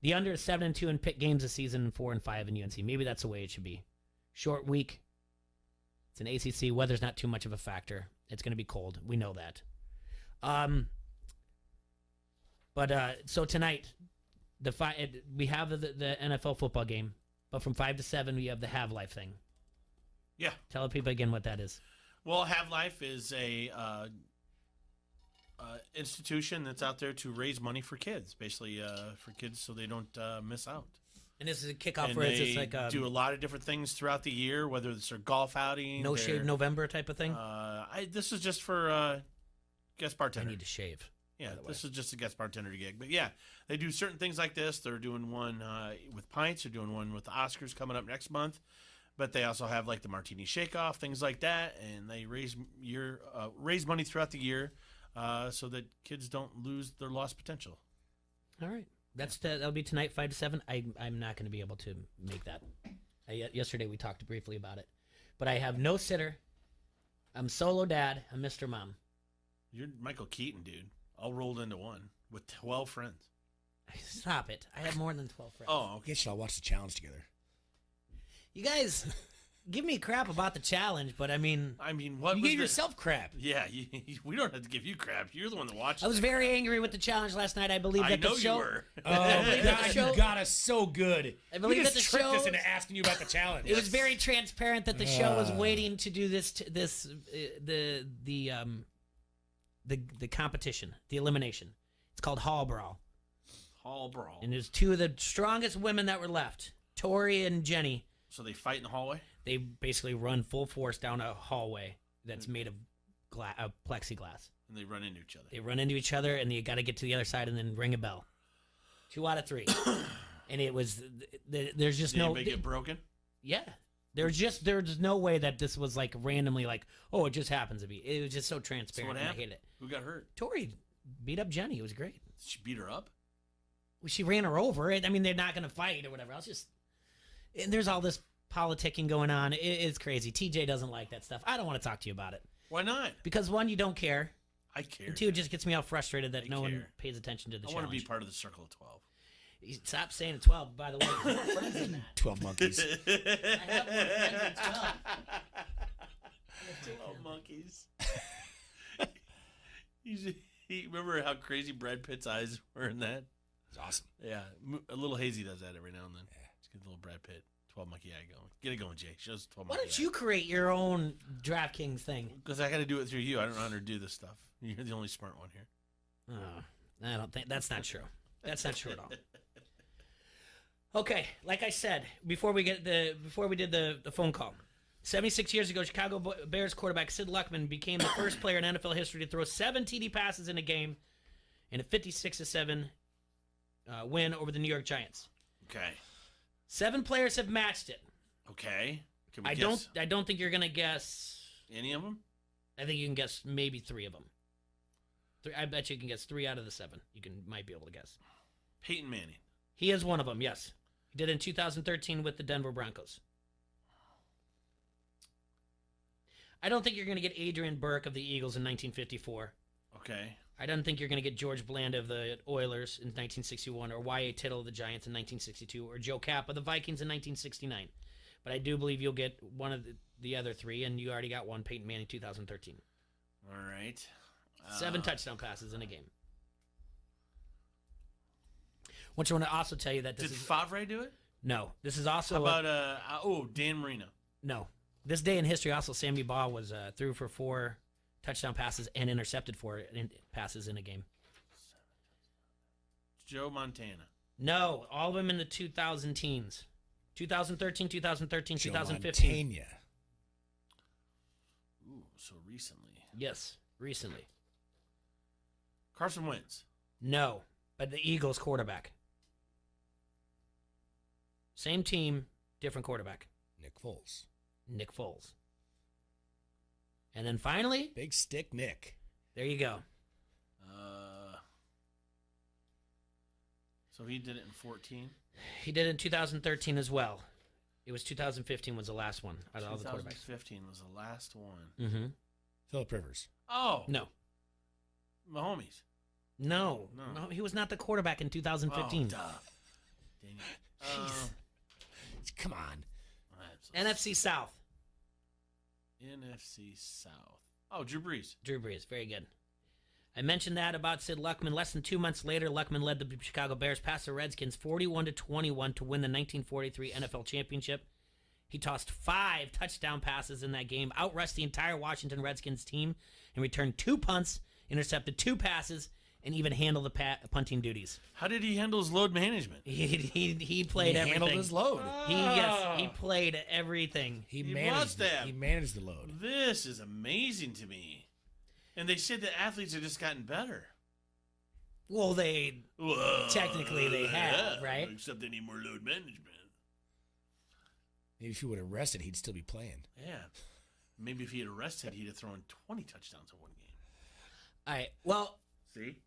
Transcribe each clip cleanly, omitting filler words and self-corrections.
The under is 7-2 and pick games this season, 4-5 in UNC. Maybe that's the way it should be. Short week. It's an ACC. Weather's not too much of a factor. It's going to be cold. We know that. So tonight, we have the NFL football game, but from 5 to 7, we have the Have Life thing. Yeah. Tell people again what that is. Well, Have Life is a institution that's out there to raise money for kids, basically for kids so they don't miss out. And this is a kickoff and where they it's like do a lot of different things throughout the year, whether it's their golf outing, no shave November type of thing. This is just for guest bartender. I need to shave. Yeah, this is just a guest bartender gig. But yeah, they do certain things like this. They're doing one with pints. They're doing one with the Oscars coming up next month. But they also have like the Martini Shake-Off, things like that. And they raise money throughout the year so that kids don't lose their lost potential. All right. That'll be tonight, 5 to 7. I'm not going to be able to make that. Yesterday we talked briefly about it. But I have no sitter. I'm solo dad. I'm Mr. Mom. You're Michael Keaton, dude. All rolled into one with 12 friends. Stop it. I have more than 12 friends. Oh, okay. I guess y'all watch the challenge together. You guys give me crap about the challenge, but I mean, what you gave yourself crap. Yeah, we don't have to give you crap. You're the one that watched. I was very angry with the challenge last night. I believe that the show. You were. Oh, God, you got us so good. I believe that the tricked show us into asking you about the challenge. It was very transparent that the show was waiting to do the competition, the elimination. It's called Hall Brawl. Hall Brawl. And there's two of the strongest women that were left, Tori and Jenny. So they fight in the hallway? They basically run full force down a hallway that's made of plexiglass. And they run into each other. They run into each other, and you got to get to the other side and then ring a bell. 2 out of 3. And it was, there's just Did no... anybody get broken? Yeah. There's no way that this was like randomly like, oh, it just happens to be. It was just so transparent. So what happened? I hate it. Who got hurt? Tori beat up Jenny. It was great. Did she beat her up? Well, she ran her over. I mean, they're not going to fight or whatever else. And there's all this politicking going on. It's crazy. TJ doesn't like that stuff. I don't want to talk to you about it. Why not? Because 1, you don't care. I care. And 2, it just gets me all frustrated that no one pays attention to the challenge. I want to be part of the circle of 12. Stop saying 12, by the way. I have more friends than that. 12 monkeys. I have more friends than 12. 12 monkeys. Remember how crazy Brad Pitt's eyes were in that? It's awesome. Yeah. A little hazy does that every now and then. Yeah. Just get a little Brad Pitt. 12 monkey eye going. Get it going, Jay. Show us 12 monkey eye. Why don't you create your own DraftKings thing? Because I got to do it through you. I don't know how to do this stuff. You're the only smart one here. I don't think that's not true. That's not true at all. Okay, like I said before we did the phone call, 76 years ago, Chicago Bears quarterback Sid Luckman became the first player in NFL history to throw 7 TD passes in a game, in a 56-7 win over the New York Giants. Okay. 7 players have matched it. Okay. Can we guess? I don't think you're gonna guess any of them. I think you can guess maybe 3 of them. I bet you can guess 3 out of the 7. Might be able to guess. Peyton Manning. He is one of them. Yes, he did in 2013 with the Denver Broncos. I don't think you're going to get Adrian Burke of the Eagles in 1954. Okay. I don't think you're going to get George Bland of the Oilers in 1961, or Y.A. Tittle of the Giants in 1962, or Joe Kapp of the Vikings in 1969. But I do believe you'll get one of the other 3, and you already got one, Peyton Manning, 2013. All right. 7 touchdown passes in a game. I want to also tell you that Did Favre do it? No. This is also... How about, Dan Marino? No. This day in history, also, Sammy Baugh was threw for 4 touchdown passes and intercepted 4 passes in a game. Joe Montana? No. All of them in the 2000 teens. 2013, 2013, Joe 2015. Montana. Ooh, so recently. Yes, recently. Carson Wentz? No, but the Eagles quarterback. Same team, different quarterback. Nick Foles. Nick Foles. And then finally... Big Stick Nick. There you go. So he did it in 14? He did it in 2013 as well. It was 2015 was the last one out of all the quarterbacks. 2015 was the last one. Mm-hmm. Phillip Rivers. Oh. No. Mahomes. No, he was not the quarterback in 2015. Oh, duh. Jeez. Come on. NFC South. NFC South. Oh, Drew Brees. Drew Brees, very good. I mentioned that about Sid Luckman. Less than 2 months later, Luckman led the Chicago Bears past the Redskins 41-21 to win the 1943 NFL Championship. He tossed 5 touchdown passes in that game, outrushed the entire Washington Redskins team, and returned 2 punts, intercepted 2 passes, and even handled the punting duties. How did he handle his load management? He played everything. He handled his load. He played everything. He must have. He managed the load. This is amazing to me. And they said that athletes have just gotten better. Well, technically they have, right? Except they need more load management. Maybe if he would have rested, he'd still be playing. Yeah. Maybe if he had rested, he'd have thrown 20 touchdowns in one game. All right. Well, see?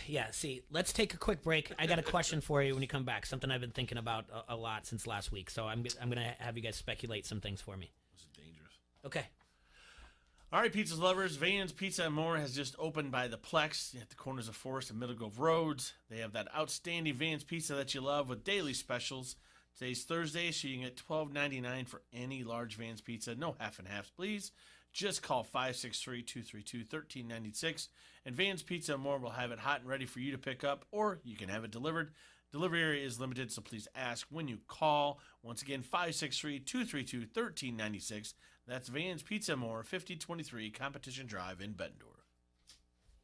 Yeah, see. Let's take a quick break. I got a question for you when you come back. Something I've been thinking about a lot since last week. So I'm going to have you guys speculate some things for me. This is dangerous. Okay. All right, pizza lovers. Van's Pizza and More has just opened by the Plex at the corners of Forest and Middle Grove Roads. They have that outstanding Van's Pizza that you love with daily specials. Today's Thursday, so you can get $12.99 for any large Van's Pizza. No half and halves, please. Just call 563-232-1396, and Van's Pizza and More will have it hot and ready for you to pick up, or you can have it delivered. Delivery area is limited, so please ask when you call. Once again, 563-232-1396. That's Van's Pizza and More, 5023 Competition Drive in Bettendorf.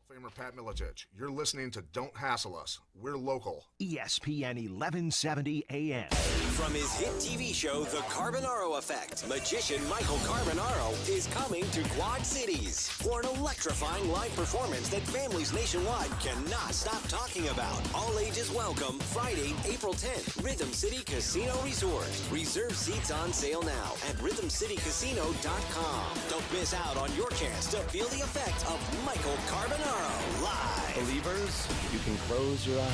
Famer Pat Miletich, you're listening to Don't Hassle Us. We're local. ESPN 1170 AM. From his hit TV show, The Carbonaro Effect, magician Michael Carbonaro is coming to Quad Cities for an electrifying live performance that families nationwide cannot stop talking about. All ages welcome, Friday, April 10th, Rhythm City Casino Resort. Reserve seats on sale now at rhythmcitycasino.com. Don't miss out on your chance to feel the effect of Michael Carbonaro live. Believers, you can close your eyes.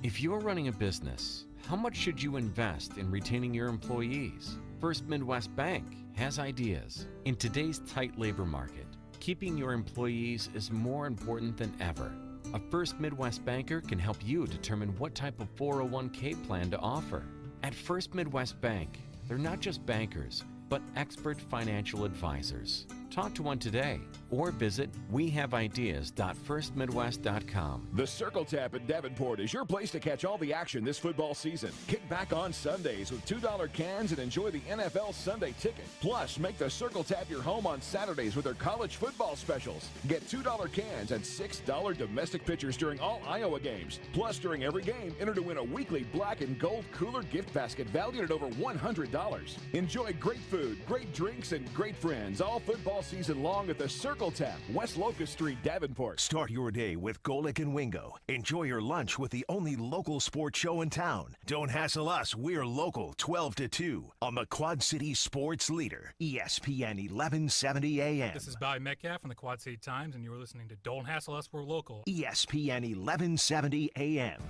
If you're running a business, how much should you invest in retaining your employees? First Midwest Bank has ideas. In today's tight labor market, keeping your employees is more important than ever. A First Midwest banker can help you determine what type of 401k plan to offer. At First Midwest Bank, they're not just bankers, but expert financial advisors. Talk to one today or visit wehaveideas.firstmidwest.com. The Circle Tap in Davenport is your place to catch all the action this football season. Kick back on Sundays with $2 cans and enjoy the NFL Sunday Ticket. Plus, make the Circle Tap your home on Saturdays with their college football specials. Get $2 cans and $6 domestic pitchers during all Iowa games. Plus, during every game, enter to win a weekly black and gold cooler gift basket valued at over $100. Enjoy great food, great drinks, and great friends all football season long at the Circle Tap, West Locust Street, Davenport. Start your day with Golick and Wingo. Enjoy your lunch with the only local sports show in town. Don't hassle us. We're local 12 to 2 on the Quad City Sports Leader, ESPN 1170 AM. This is Bobby Metcalf from the Quad City Times, and you're listening to Don't Hassle Us, We're Local. ESPN 1170 AM.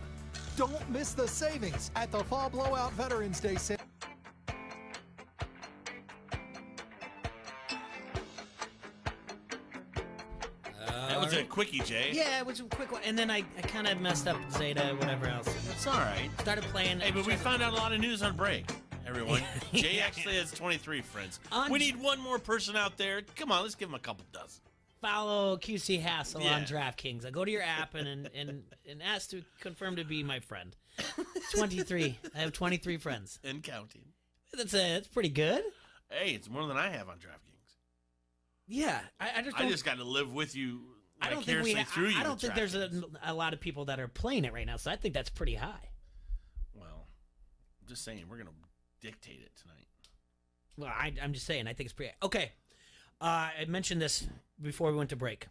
Don't miss the savings at the Fall Blowout Veterans Day sale. That was a quickie, Jay. Yeah, it was a quick one. And then I kind of messed up Zeta, whatever else. That's all right. Started playing. Hey, but we found out a lot of news on break, everyone. Jay actually has 23 friends. We need one more person out there. Come on, let's give him a couple dozen. Follow QC Hassle on DraftKings. I go to your app and ask to confirm to be my friend. 23. I have 23 friends. And counting. That's pretty good. Hey, it's more than I have on DraftKings. Yeah, I just got to live with you. I don't think I don't think there's a lot of people that are playing it right now, so I think that's pretty high. Well, I'm just saying we're gonna dictate it tonight. Well, I'm just saying I think it's pretty okay. I mentioned this before we went to break.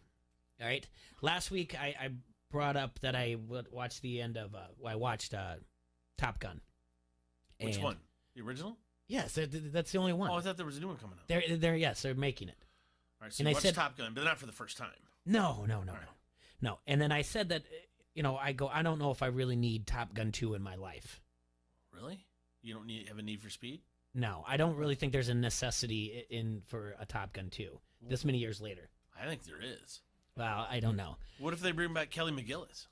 All right, last week I brought up that I watched the end of I watched Top Gun. Which one? The original? Yes, that's the only one. Oh, I thought there was a new one coming out. They're making it. All right, so you watched Top Gun, but not for the first time. No. And then I said that, I don't know if I really need Top Gun 2 in my life. Really? You don't have a need for speed? No, I don't really think there's a necessity for a Top Gun 2 this many years later. I think there is. Well, I don't know. What if they bring back Kelly McGillis?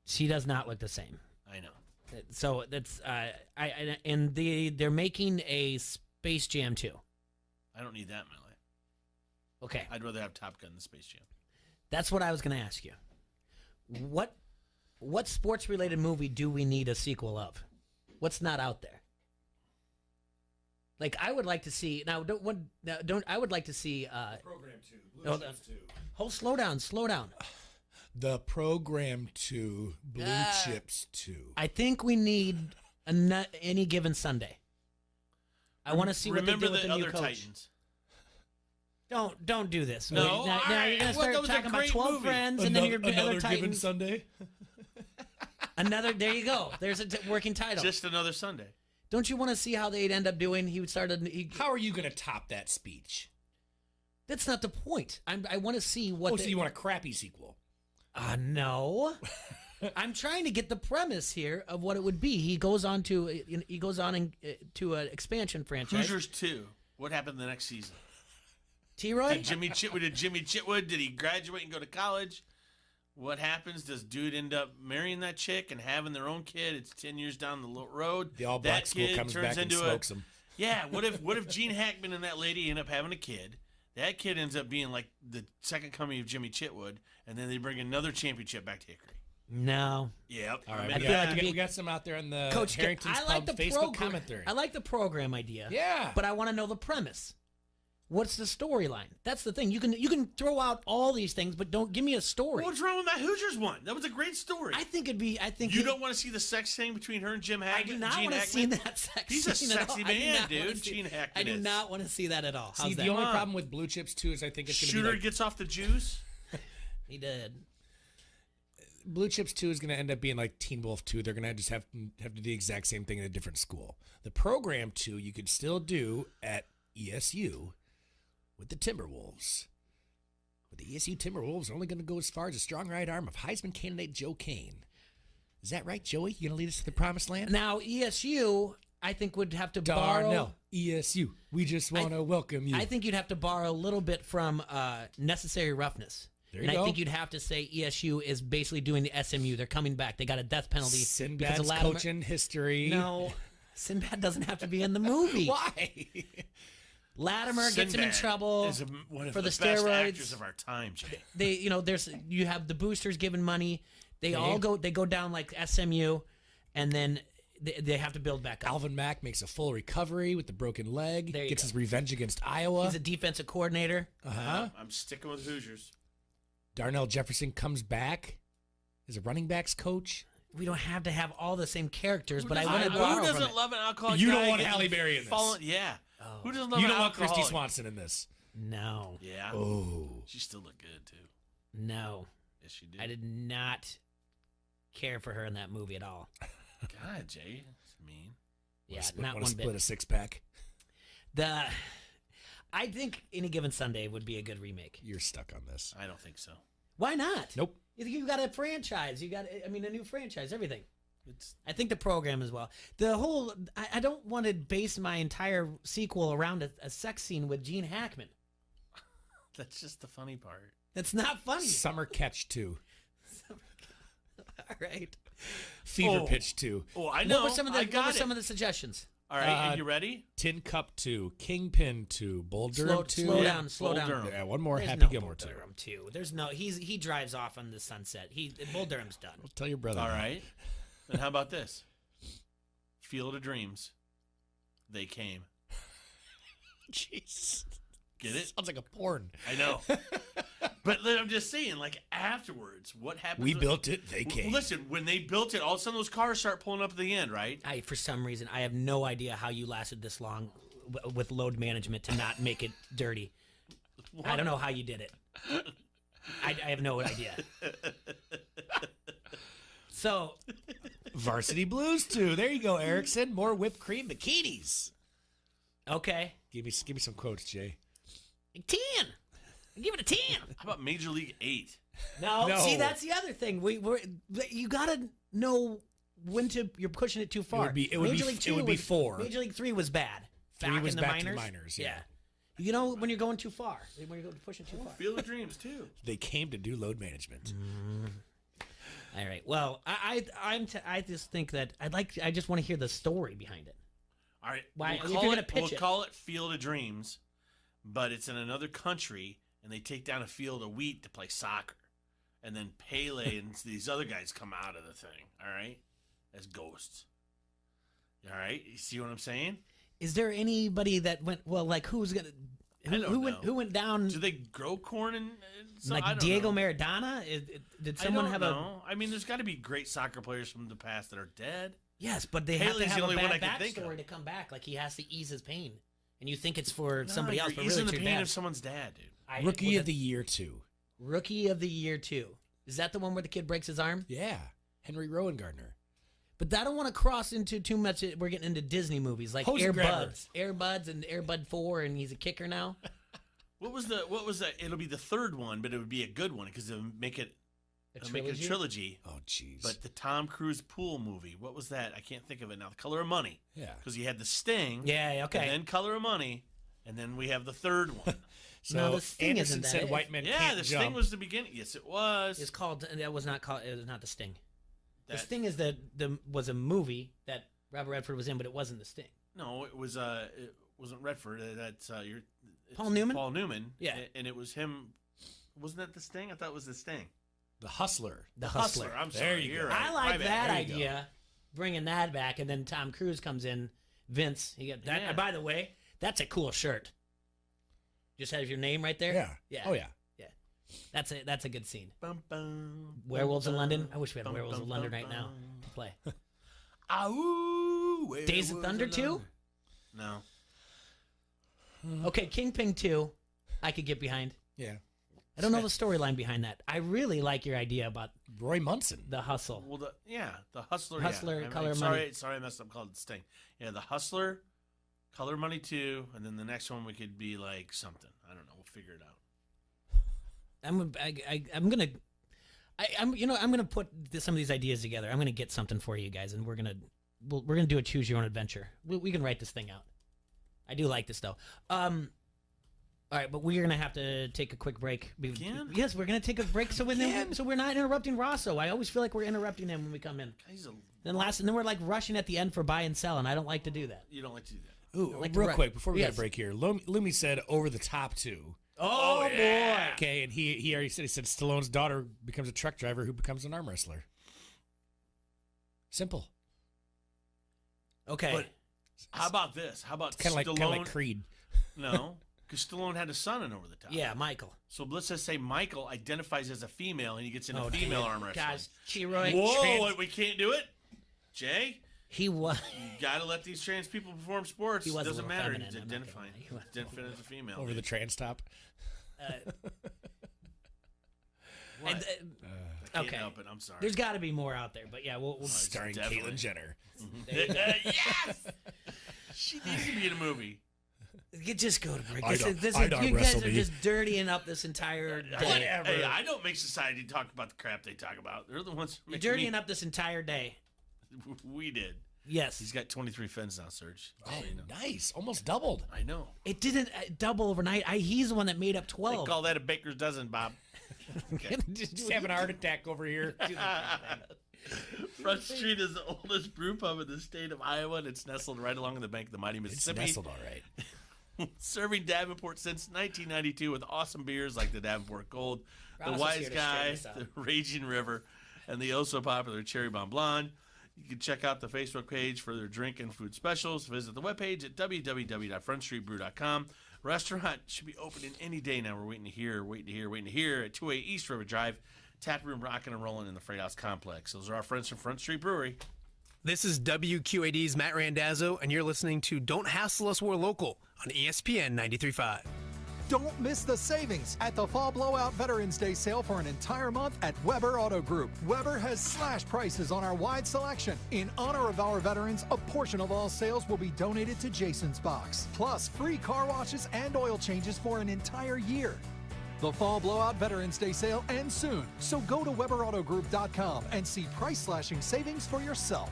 She does not look the same. I So that's they're making a Space Jam 2. I don't need that in my life. Okay, I'd rather have Top Gun than Space Jam. that's what I was going to ask you. What sports related movie do we need a sequel of? What's not out there? Like I would like to see now. I would like to see Program 2. Blue Chips 2. Hold, slow down. The Program 2. Blue Chips 2. I think we need Any Given Sunday. I want to see what they do with the new other coach. Titans. Don't do this. No, now you're gonna start talking about 12 friends, and then you're Another other Given Titans. Sunday. Another. There you go. There's a working title. Just another Sunday. Don't you want to see how they'd end up doing? How are you going to top that speech? That's not the point. I want to see what. So you want a crappy sequel? No. I'm trying to get the premise here of what it would be. He goes on to an expansion franchise. Hoosiers 2. What happened the next season? T-Roy? Did Jimmy Chitwood, did he graduate and go to college? What happens? Does dude end up marrying that chick and having their own kid? It's 10 years down the road. The all-black school comes back and smokes him. Yeah, what if Gene Hackman and that lady end up having a kid? That kid ends up being like the second coming of Jimmy Chitwood, and then they bring another championship back to Hickory. No. Yep. All right, I we got some out there on the Coach, Harrington's I like Pub the Facebook comment thread. I like the program idea. Yeah. But I want to know the premise. What's the storyline? That's the thing. You can throw out all these things, but don't give me a story. What's wrong with that Hoosiers one? That was a great story. I think you don't want to see the sex thing between her and Jim Hackman. I do not want to see that sex. He's a scene at sexy all. I do man, not dude. wanna see- Gene Hackman. I do not want to see that at all. See, How's the that? only problem with Blue Chips 2 is I think it's going to be Shooter like, gets off the juice. He did. Blue Chips 2 is going to end up being like Teen Wolf 2. They're going to just have to do the exact same thing in a different school. The Program 2 you could still do at ESU with the Timberwolves. But the ESU Timberwolves are only going to go as far as a strong right arm of Heisman candidate Joe Kane. Is that right, Joey? You going to lead us to the promised land? Now, ESU, I think, would have to borrow... Darnell, ESU, we just want to welcome you. I think you'd have to borrow a little bit from Necessary Roughness. There you and go. I think you'd have to say ESU is basically doing the SMU. They're coming back. They got a death penalty. Sinbad's because of Latimer. coaching history. No, Sinbad doesn't have to be in the movie. Why? Latimer gets him in Sinbad trouble is one of for the best steroids. actors of our time, Jay. You have the boosters giving money. They Okay. all go down like SMU, and then they have to build back up. Alvin Mack makes a full recovery with the broken leg. There you Gets go. his revenge against Iowa. He's a defensive coordinator. I'm sticking with Hoosiers. Darnell Jefferson comes back as a running backs coach. We don't have to have all the same characters, but I want to Who borrow from doesn't it. love an alcoholic You guy don't want getting Halle Berry in this. Yeah. Oh. Who doesn't love You an don't want Christy alcoholic? Swanson in this. No, Yeah. Oh. She still looked good, too. no, Yes, she did. I did not care for her in that movie at all. God, Jay. That's mean. Yeah, Want not to one split bit. a six-pack? I think Any Given Sunday would be a good remake. You're stuck on this. I don't think so. Why not? Nope. You got a franchise. A new franchise. Everything. It's I think the program as well. I don't want to base my entire sequel around a sex scene with Gene Hackman. That's just the funny part. That's not funny. Summer Catch 2. All right. Fever Pitch 2. Oh, I know. What were some of the, I what got were it. some of the suggestions? All right, are you ready? Tin Cup 2. Kingpin 2. Bull Durham 2. Slow Yeah, down. Slow Bull down. Durham. Yeah, one more. There's Happy no Gilmore Bull 2. Durham 2. There's no. He drives off on the sunset. Bull Durham's done. Tell your brother. All that. right. And how about this? Field of Dreams. They came. Jeez. Get it? Sounds like a porn. I know. But I'm just saying, like, afterwards, what happens? We built it. They came. Listen, when they built it, all of a sudden those cars start pulling up at the end, right? For some reason, I have no idea how you lasted this long with load management to not make it dirty. I don't know how you did it. I have no idea. So, Varsity Blues 2. There you go, Erickson. More whipped cream bikinis. okay. Give me some quotes, Jay. 10. Give it a 10. How about Major League 8? No, No. see, that's the other thing. You got to know when you're pushing it too far. It would be 4. Major League 3 was bad. 3 was in the back to minors. the minors, yeah. You know when you're going too far. When you're pushing too far. Field of Dreams, too. They came to do load management. All right. Well, I just think that I just want to hear the story behind it. All right. Why- We'll if you're call gonna it, pitch we'll it. call it Field of Dreams, but it's in another country, and they take down a field of wheat to play soccer. And then Pele and these other guys come out of the thing, all right? As ghosts. All right? You see what I'm saying? Is there anybody that went? Well, like who's gonna? I don't know. Who went down? Do they grow corn and I Like don't Diego know. Maradona? Did someone have a? I mean, there's got to be great soccer players from the past that are dead. Yes, but they have to Pele's have the a only one I bad can think of. backstory to come back. Like he has to ease his pain, and you think it's for No, somebody else, you're but easing really it's the your pain dad. of someone's dad, dude. Rookie of the Year 2. Rookie of the Year 2. Is that the one where the kid breaks his arm? Yeah, Henry Rowan-Gardner. But I don't want to cross into too much. We're getting into Disney movies like Hose Air grabber. Buds, Air Buds, and Air Bud 4, and he's a kicker now. What was that? It'll be the third one, but it would be a good one because it'll make it A make a trilogy? trilogy. Oh, jeez. But the Tom Cruise pool movie, what was that? I can't think of it now. The Color of Money. Yeah. Because he had The Sting. Yeah, okay. And then Color of Money, and then we have the third one. So No, the Sting Anderson isn't that said it. white men Yeah, can't the jump. Sting was the beginning. Yes, it was. It's called. That was not called. It was not the Sting. The That- Sting is was a movie that Robert Redford was in, but it wasn't the Sting. No, it was. It wasn't Redford. It's Paul Newman? Paul Newman. Yeah. And it was him. Wasn't that the Sting? I thought it was the Sting. The Hustler. The Hustler. I'm There sorry. you You're go. right. I like My bad. that There you go. idea, bringing that back, and then Tom Cruise comes in. Vince, he got that. Yeah. By the way, that's a cool shirt. Just has your name right there. Yeah. Yeah. Oh, yeah. Yeah. That's a good scene. Bum, bum, Werewolves in bum, London. I wish we had bum, Werewolves bum, in London bum, right now bum. to play. Ow, Days of Werewolves Thunder in 2? London. No. Okay, Kingpin 2, I could get behind. Yeah. I don't know the storyline behind that. I really like your idea about Roy Munson. the hustle. Well, the Hustler. Hustler, yeah. Color of sorry, Money. Sorry, I messed up. Called Sting. Yeah, the Hustler, Color of Money 2, and then the next one we could be like something. I don't know. We'll figure it out. I'm gonna put some of these ideas together. I'm gonna get something for you guys, and we're gonna do a choose your own adventure. We can write this thing out. I do like this though. All right, but we're gonna have to take a quick break. Again? Yes, we're gonna take a break so we're not interrupting Rosso. I always feel like we're interrupting him when we come in. He's a, And then we're like rushing at the end for buy and sell, and I don't like to do that. you don't like to do that. Ooh, like to real write- quick, before we got Yes. a break here, Lumi said over the top 2. Oh, boy! Okay, and he already said Stallone's daughter becomes a truck driver who becomes an arm wrestler. Simple. Okay. But how about this? How about Kind of Stallone? like Creed. No, because Stallone had a son in Over the Top. Yeah, Michael. So let's just say Michael identifies as a female and he gets into Oh, female damn. arm wrestling. Guys, Chiroy. Whoa, we can't do it? Jay? He was. You gotta let these trans people perform sports. He was a Doesn't little matter. feminine, He's I'm not gonna identifying. lie. He was- Identifying as a female. Over the trans top. What? And, I can't okay. help it. I'm sorry. There's got to be more out there, but yeah, we'll Starring definitely. Caitlyn Jenner. Yes! She needs to be in a movie. You just go to break. I'd You arm guys wrestle are me. just dirtying up this entire day. Whatever. Hey, I don't make society talk about the crap they talk about. They're the ones who You're make dirtying me. up this entire day. We did. Yes. He's got 23 fins now, Serge. Oh, So you know. nice. Almost doubled. I know. It didn't double overnight. He's the one that made up They 12. call that a baker's dozen, Bob. Just having a heart attack over here. Front Street is the oldest brew pub in the state of Iowa, and it's nestled right along the bank of the mighty It's Mississippi. nestled all right. Serving Davenport since 1992 with awesome beers like the Davenport Gold, the Ross is Wise here to Guy, straighten us the Raging River, and the oh so popular Cherry Bomb Blonde. You can check out the Facebook page for their drink and food specials. Visit the webpage at www.frontstreetbrew.com. Restaurant should be opening any day now. We're waiting to hear at 2A East River Drive. Tap room rocking and rolling in the Freight House Complex. Those are our friends from Front Street Brewery. This is WQAD's Matt Randazzo, and you're listening to Don't Hassle Us, We're Local on ESPN 93.5. Don't miss the savings at the Fall Blowout Veterans Day sale for an entire month at Weber Auto Group. Weber has slashed prices on our wide selection. In honor of our veterans, a portion of all sales will be donated to Jason's Box. Plus, free car washes and oil changes for an entire year. The Fall Blowout Veterans Day sale ends soon, so go to WeberAutoGroup.com and see price-slashing savings for yourself.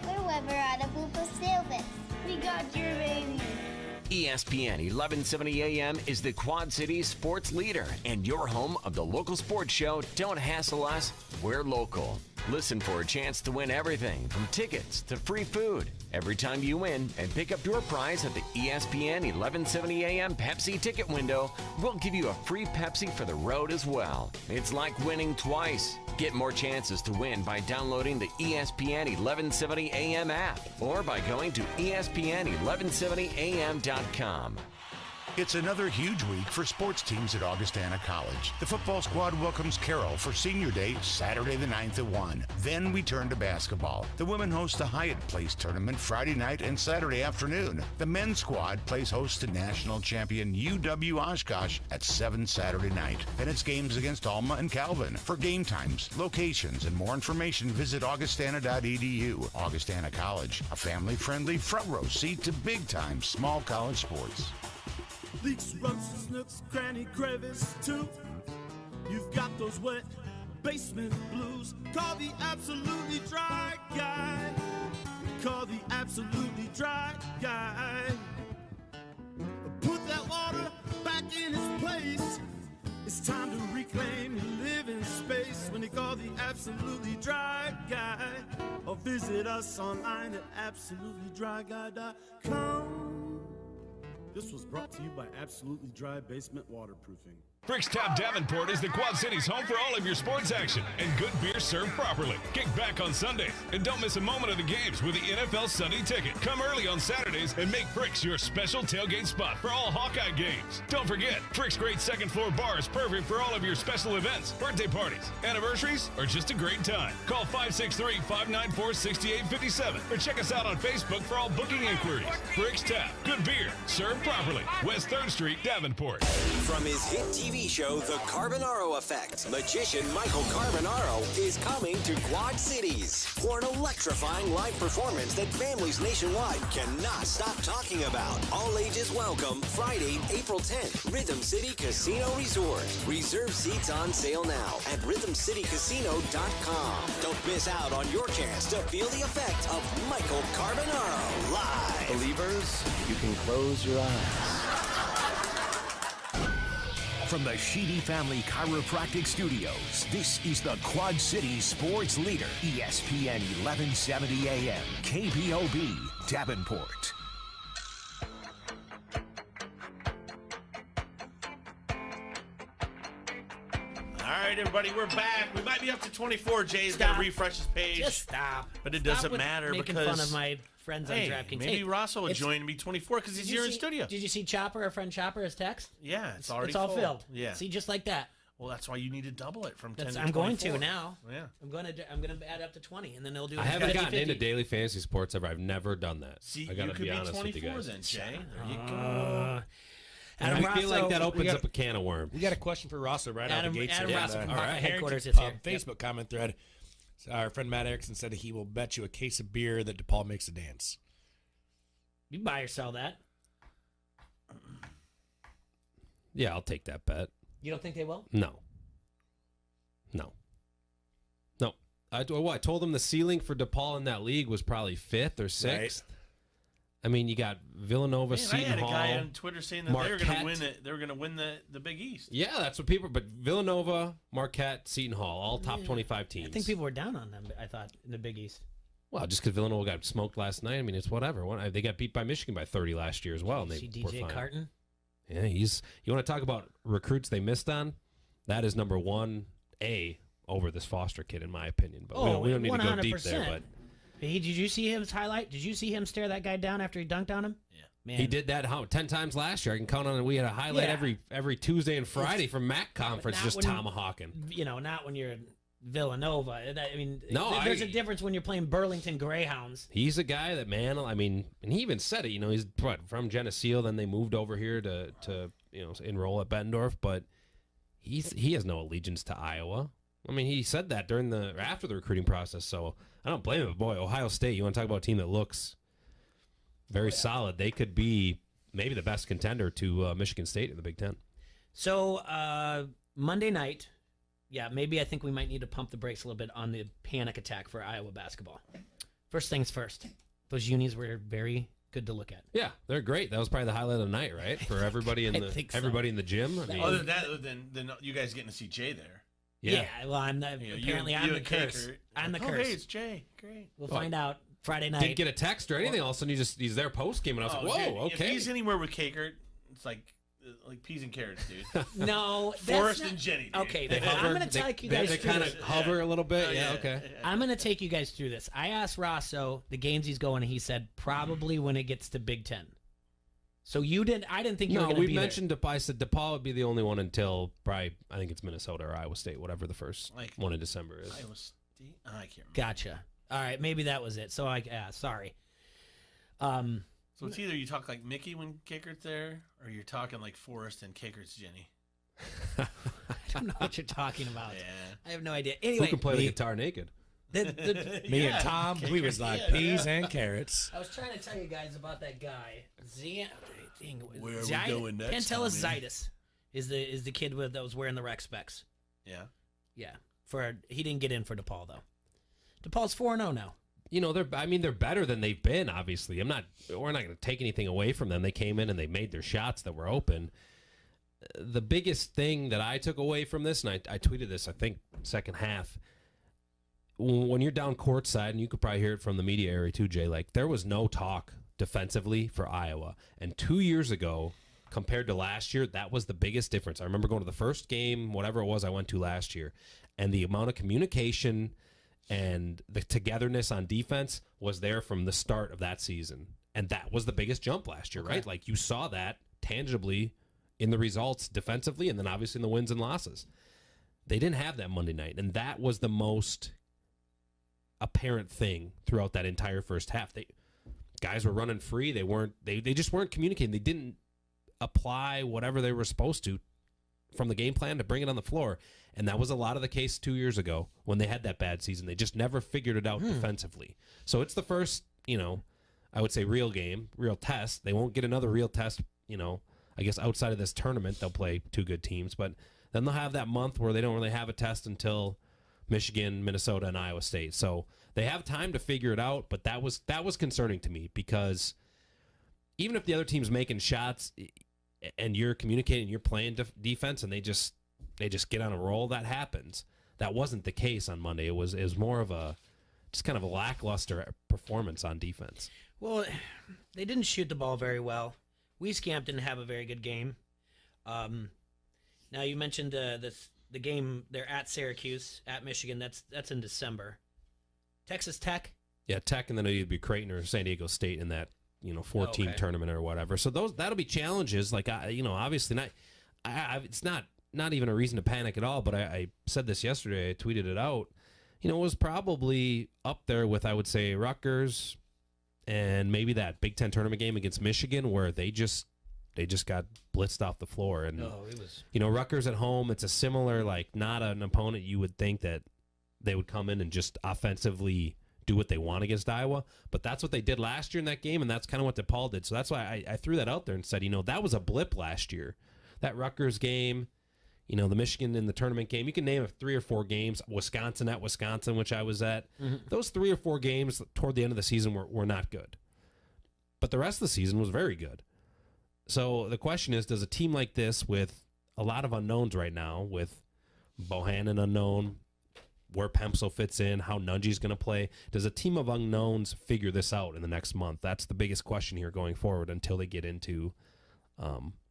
We're Weber Auto Group of Silvis. We got your baby. ESPN 1170 AM is the Quad Cities sports leader and your home of the local sports show Don't Hassle Us, we're local. Listen for a chance to win everything from tickets to free food. Every time you win and pick up your prize at the ESPN 1170 AM Pepsi ticket window, we'll give you a free Pepsi for the road as well. It's like winning twice. Get more chances to win by downloading the ESPN 1170 AM app or by going to ESPN1170am.com. It's another huge week for sports teams at Augustana College. The football squad welcomes Carroll for Senior Day, Saturday the 9th at 1. Then we turn to basketball. The women host the Hyatt Place tournament Friday night and Saturday afternoon. The men's squad plays host to national champion UW Oshkosh at 7 Saturday night. Then it's games against Alma and Calvin. For game times, locations, and more information, visit augustana.edu. Augustana College, a family-friendly front row seat to big-time small college sports. Leaks, roaches, nooks, cranny, crevice, too. You've got those wet basement blues. Call the absolutely dry guy. Call the absolutely dry guy. Put that water back in its place. It's time to reclaim your living space when you call the absolutely dry guy. Or visit us online at absolutely-dry-guy.com. This was brought to you by Absolutely Dry Basement Waterproofing. Frick's Tap Davenport is the Quad Cities' home for all of your sports action and good beer served properly. Kick back on Sundays and don't miss a moment of the games with the NFL Sunday Ticket. Come early on Saturdays and make Frick's your special tailgate spot for all Hawkeye games. Don't forget, Frick's great second floor bar is perfect for all of your special events, birthday parties, anniversaries, or just a great time. Call 563-594-6857 or check us out on Facebook for all booking inquiries. Frick's Tap, good beer, served properly. West 3rd Street, Davenport. From his hit TV show, The Carbonaro Effect, magician Michael Carbonaro is coming to Quad Cities for an electrifying live performance that families nationwide cannot stop talking about. All ages welcome, Friday, April 10th, Rhythm City Casino Resort. Reserve seats on sale now at rhythmcitycasino.com. Don't miss out on your chance to feel the effect of Michael Carbonaro live. Believers, you can close your eyes. From the Sheedy Family Chiropractic Studios, this is the Quad Cities sports leader, ESPN 1170 AM, KBOB, Davenport. All right, everybody, we're back. We might be up to 24. Jay's got to refresh his page. Just stop. But it Stop doesn't with matter making because fun of my friends on DraftKings. Maybe Rosso will join me 24 because he's here in studio. Did you see Chopper, our friend Chopper, his text? Yeah, it's already It's all full. filled. Yeah. See, just like that. Well, that's why you need to double it from 10 to I'm 24. going to now. Yeah. I'm going to add up to 20, and then they'll do. I haven't 50-50. gotten into daily fantasy sports ever. I've never done that. See, I gotta you could be honest 24 with you guys. then, Jay. There you go. Adam I feel like Rosso, that opens up a can of worms. We got a question for Rosso right out Adam- the gates. Adam here. Rosso from All right. headquarters is here. Facebook comment thread. Our friend Matt Erickson said he will bet you a case of beer that DePaul makes a dance. You buy or sell that? Yeah, I'll take that bet. You don't think they will? No. I told them the ceiling for DePaul in that league was probably 5th or 6th. Right. I mean, you got Villanova, Man, Seton I had Hall, a guy on Twitter saying that they were going to win it. They were going to win the Big East. Yeah, that's what people. But Villanova, Marquette, Seton Hall, all top 25 teams. I think people were down on them. I thought in the Big East. Well, just because Villanova got smoked last night, I mean, it's whatever. They got beat by Michigan by 30 last year as well. And they See were DJ fine. Carton? Yeah, you want to talk about recruits they missed on? That is number 1A over this Foster kid, in my opinion. But we don't need to go deep there. But Hey, did you see his highlight? Did you see him stare that guy down after he dunked on him? Yeah. Man. he did that 10 times last year. I can count on it. We had a highlight every Tuesday and Friday from MAC conference, just tomahawking. Not when you're Villanova. I mean, No, there's a difference when you're playing Burlington Greyhounds. He's a guy that, man, I mean, and he even said it, he's from Geneseo, then they moved over here to enroll at Bettendorf, but he has no allegiance to Iowa. I mean, he said that after the recruiting process, so I don't blame him. But boy, Ohio State, you want to talk about a team that looks very solid. They could be maybe the best contender to Michigan State in the Big Ten. So Monday night, maybe I think we might need to pump the brakes a little bit on the panic attack for Iowa basketball. First things first, those unis were very good to look at. Yeah, they're great. That was probably the highlight of the night, right? For everybody in the think so. everybody in the gym. I mean, Other than that, then you guys getting to see Jay there. Yeah. Well, I'm the, apparently I'm the curse. I'm the curse. Hey, it's Jay. Great. We'll find out Friday night. Didn't get a text or anything. All of a sudden, he's there post game, and I was like, whoa, dude, okay. If he's anywhere with Kakert, it's like peas and carrots, dude. No, Forrest and Jenny. Dude. Okay, I'm going to take you guys. They kind of hover a little bit. Yeah, okay. I'm going to take you guys through this. I asked Rosso the games he's going, and he said probably when it gets to Big Ten. So you didn't. I didn't think you were going to be we mentioned I said DePaul would be the only one until probably I think it's Minnesota or Iowa State, whatever the first one in December is. Iowa State. I can't remember. Gotcha. All right, maybe that was it. So sorry. So it's either you talk like Mickey when Kakert's there, or you're talking like Forrest and Kakert's Jenny. I don't know what you're talking about. Yeah. I have no idea. Anyway, who can play the guitar naked? Me and Tom, we was like peas and carrots. I was trying to tell you guys about that guy. Where are we going next? Pantelis is the kid that was wearing the rec specs. Yeah. Yeah. He didn't get in for DePaul though. DePaul's 4-0 now. You know, they're better than they've been, obviously. We're not going to take anything away from them. They came in and they made their shots that were open. The biggest thing that I took away from this, and I tweeted this, I think, second half, when you're down courtside, and you could probably hear it from the media area too, Jay, like there was no talk defensively for Iowa. And 2 years ago, compared to last year, that was the biggest difference. I remember going to the first game, whatever it was I went to last year, and the amount of communication and the togetherness on defense was there from the start of that season. And that was the biggest jump last year, right? Like you saw that tangibly in the results defensively and then obviously in the wins and losses. They didn't have that Monday night, and that was the most apparent thing throughout that entire first half. Guys were running free. They just weren't communicating. They didn't apply whatever they were supposed to from the game plan to bring it on the floor. And that was a lot of the case 2 years ago when they had that bad season. They just never figured it out defensively. So it's the first, I would say real game, real test. They won't get another real test, I guess outside of this tournament. They'll play two good teams, but then they'll have that month where they don't really have a test until Michigan, Minnesota, and Iowa State. So they have time to figure it out, but that was concerning to me because even if the other team's making shots and you're communicating, you're playing defense, and they just get on a roll, that happens. That wasn't the case on Monday. It was more of just kind of a lackluster performance on defense. Well, they didn't shoot the ball very well. Wieskamp didn't have a very good game. Now you mentioned the game. They're at Syracuse, at Michigan. That's in December. Texas Tech. Yeah, Tech, and then it'd be Creighton or San Diego State in that 4-team tournament or whatever. So that'll be challenges. Like obviously not. It's not even a reason to panic at all. But I said this yesterday. I tweeted it out. It was probably up there with, I would say, Rutgers and maybe that Big Ten tournament game against Michigan where they just got blitzed off the floor. And it was Rutgers at home. It's a similar, not an opponent you would think that they would come in and just offensively do what they want against Iowa. But that's what they did last year in that game, and that's kind of what DePaul did. So that's why I threw that out there and said, that was a blip last year. That Rutgers game, the Michigan in the tournament game, you can name 3 or 4 games. Wisconsin at Wisconsin, which I was at. Mm-hmm. Those 3 or 4 games toward the end of the season were not good. But the rest of the season was very good. So the question is, does a team like this with a lot of unknowns right now, with Bohannon unknown, where Pemsel fits in, how Nungy's going to play, does a team of unknowns figure this out in the next month? That's the biggest question here going forward until they get into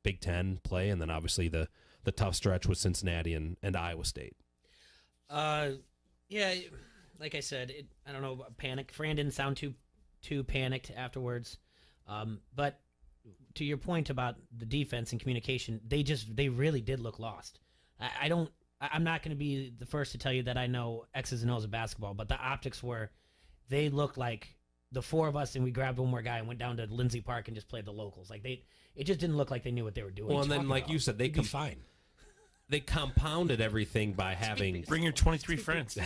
Big Ten play, and then obviously the tough stretch with Cincinnati and Iowa State. Yeah, like I said, I don't know about panic. Fran didn't sound too panicked afterwards. But to your point about the defense and communication, they really did look lost. I'm not going to be the first to tell you that I know X's and O's of basketball, but the optics were, they looked like the 4 of us, and we grabbed one more guy and went down to Lindsay Park and just played the locals. It just didn't look like they knew what they were doing. Well, and then like you said, they fine. They compounded everything by having bring your 23 friends.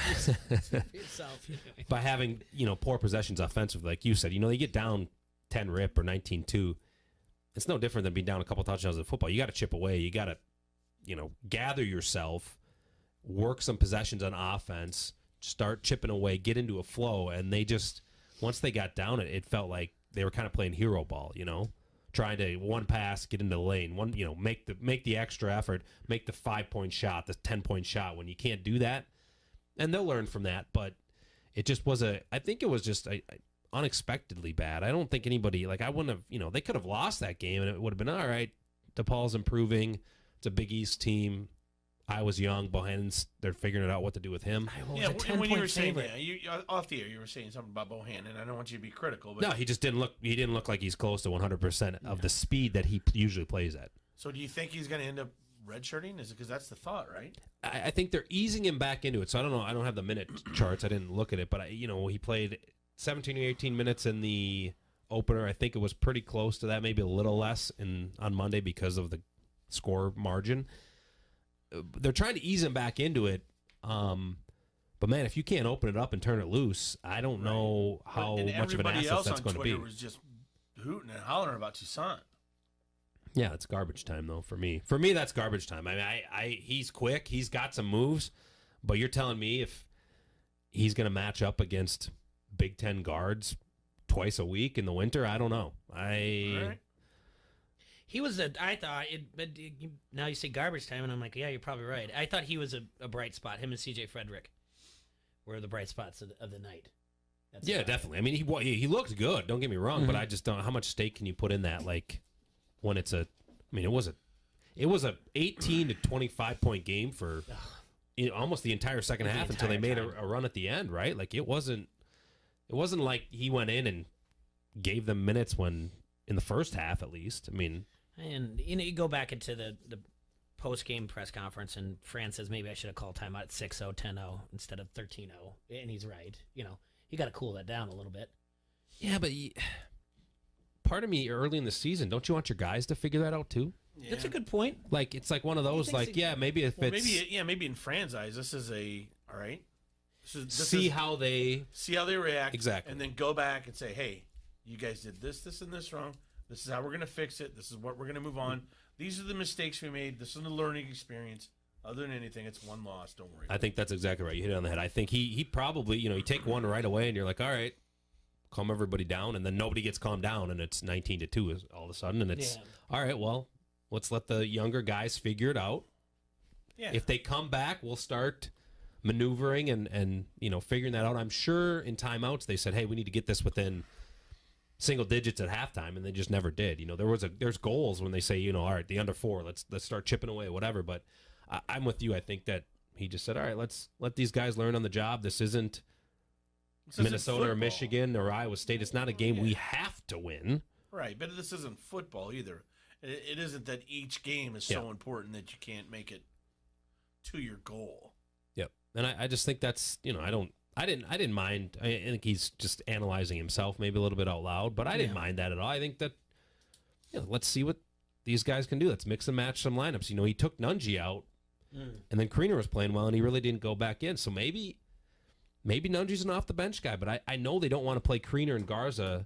By having poor possessions offensively, like you said. They get down 10 rip or 19-2. It's no different than being down a couple touchdowns in football. You got to chip away. You got to gather yourself, work some possessions on offense, start chipping away, get into a flow. And they just, once they got down it felt like they were kind of playing hero ball, trying to one pass, get into the lane, make the extra effort, make the 5-point shot, the 10-point shot when you can't do that. And they'll learn from that, but it just was I think it was just unexpectedly bad. I don't think anybody, I wouldn't have, they could have lost that game and it would have been all right. DePaul's improving. It's a Big East team. I was young. Bohannon's, they're figuring it out what to do with him. Yeah, when you were saying off the air, you were saying something about Bohannon. I don't want you to be critical, but No, he just didn't look. He didn't look like he's close to 100% of the speed that he usually plays at. So, do you think he's going to end up redshirting? Is it because that's the thought, right? I think they're easing him back into it. So I don't know. I don't have the minute charts. I didn't look at it, but he played 17 or 18 minutes in the opener. I think it was pretty close to that, maybe a little less on Monday because of the score margin. They're trying to ease him back into it. But man, if you can't open it up and turn it loose, I don't know how much of an asset that's going to be. Everybody else on Twitter was just hooting and hollering about Toussaint. Yeah, it's garbage time though for me. For me, that's garbage time. I mean, he's quick, he's got some moves, but you're telling me if he's going to match up against Big Ten guards twice a week in the winter, I don't know. He was now you say garbage time, and I'm like, yeah, you're probably right. I thought he was a bright spot. Him and C.J. Frederick were the bright spots of the night. Yeah, definitely. I mean, he looked good. Don't get me wrong, but I just don't know how much stake can you put in that. When it's it was a 18 to 25 point game for almost the entire second half until they made a run at the end, right? It wasn't like he went in and gave them minutes in the first half at least. I mean. And you go back into the post-game press conference, and Fran says maybe I should have called timeout at 6-0, 10-0 instead of 13-0, and he's right. You got to cool that down a little bit. Yeah, but part of me early in the season, don't you want your guys to figure that out too? Yeah. That's a good point. It's like one of those, maybe if it's maybe in Fran's eyes, this is all right. See how they react exactly, and then go back and say, hey, you guys did this, and this wrong. This is how we're going to fix it. This is what we're going to move on. These are the mistakes we made. This is a learning experience. Other than anything, it's one loss. Don't worry. I think that's exactly right. You hit it on the head. I think he probably, you take one right away, and you're like, all right, calm everybody down, and then nobody gets calmed down, and it's 19-2 all of a sudden, and it's all right. Well, let's let the younger guys figure it out. Yeah. If they come back, we'll start maneuvering and figuring that out. I'm sure in timeouts they said, hey, we need to get this within single digits at halftime, and they just never did. There's goals when they say, all right, the under 4, let's start chipping away, whatever. But I'm with you. I think that he just said, all right, let's let these guys learn on the job. This isn't Minnesota or Michigan or Iowa State. It's not a game we have to win. Right, but this isn't football either. It isn't that each game is so important that you can't make it to your goal. Yep, and I just think that's I didn't mind. I think he's just analyzing himself maybe a little bit out loud, but I didn't mind that at all. I think that let's see what these guys can do. Let's mix and match some lineups. He took Nunji out, and then Kriener was playing well, and he really didn't go back in. So maybe Nunji's an off the bench guy, but I know they don't want to play Kriener and Garza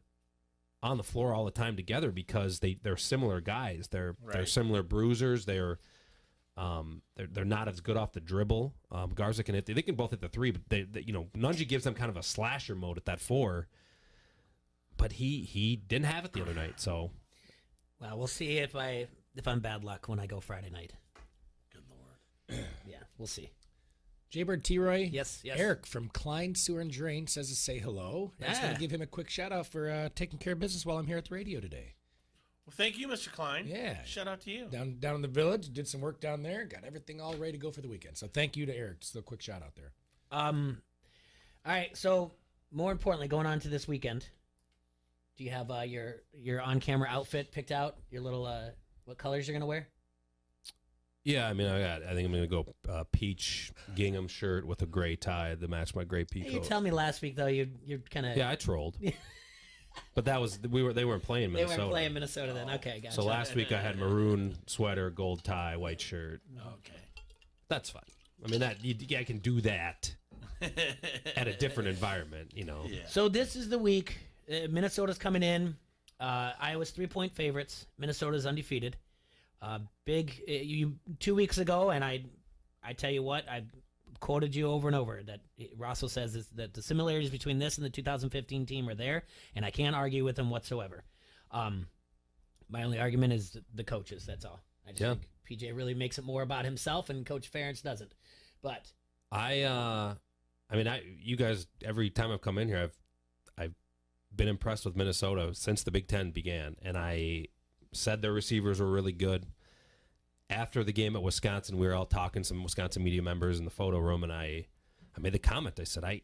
on the floor all the time together because they're similar guys. They're similar bruisers. They're not as good off the dribble. Garza can hit. They can both hit the 3, but Nunji gives them kind of a slasher mode at that 4. But he didn't have it the other night. So, well, we'll see if I'm bad luck when I go Friday night. Good Lord. Yeah, we'll see. Jaybird T-Roy. Yes. Eric from Klein Sewer and Drain says to say hello. I just want to give him a quick shout out for taking care of business while I'm here at the radio today. Well, thank you, Mr. Klein. Yeah. Shout out to you. Down in the village, did some work down there, got everything all ready to go for the weekend. So thank you to Eric. Just a quick shout out there. All right, so more importantly, going on to this weekend, do you have your on-camera outfit picked out? Your little what colors you're gonna wear? Yeah, I think I'm gonna go peach gingham shirt with a gray tie to match my gray peacoat. You tell me last week though you're kind of I trolled. But that was they weren't playing Minnesota. They weren't playing Minnesota then. Okay, gotcha. So last week I had maroon sweater, gold tie, white shirt. Okay, that's fine. I mean I can do that at a different environment, Yeah. So this is the week. Minnesota's coming in. Iowa's 3-point favorites. Minnesota's undefeated. Big 2 weeks ago, and I tell you what, I quoted you over and over that Rosso says that the similarities between this and the 2015 team are there, and I can't argue with him whatsoever. My only argument is the coaches. That's all. I just think PJ really makes it more about himself, and Coach Ferentz doesn't. But you guys, every time I've come in here, I've been impressed with Minnesota since the Big Ten began, and I said their receivers were really good. After the game at Wisconsin, we were all talking, some Wisconsin media members in the photo room, and I made the comment. I said,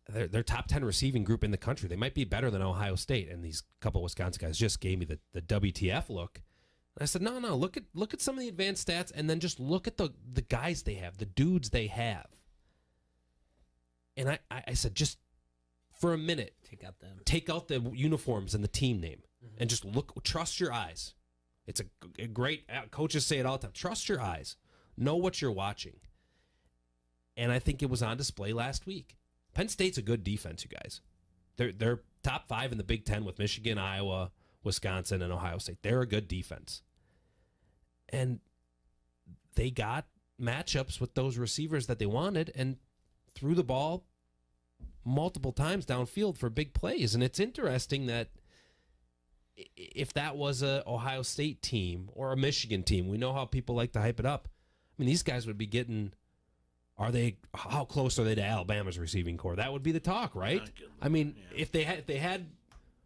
they're top 10 receiving group in the country. They might be better than Ohio State. And these couple of Wisconsin guys just gave me the WTF look. And I said, no, look at some of the advanced stats, and then just look at the guys they have, the dudes they have. And I said, just for a minute, take out the uniforms and the team name, and just look, trust your eyes. It's a great, coaches say it all the time, trust your eyes. Know what you're watching. And I think it was on display last week. Penn State's a good defense, you guys. They're top 5 in the Big Ten with Michigan, Iowa, Wisconsin, and Ohio State. They're a good defense. And they got matchups with those receivers that they wanted and threw the ball multiple times downfield for big plays. And it's interesting that if that was a Ohio State team or a Michigan team, we know how people like to hype it up. I mean, these guys would be getting... How close are they to Alabama's receiving core? That would be the talk, right? I mean, if they had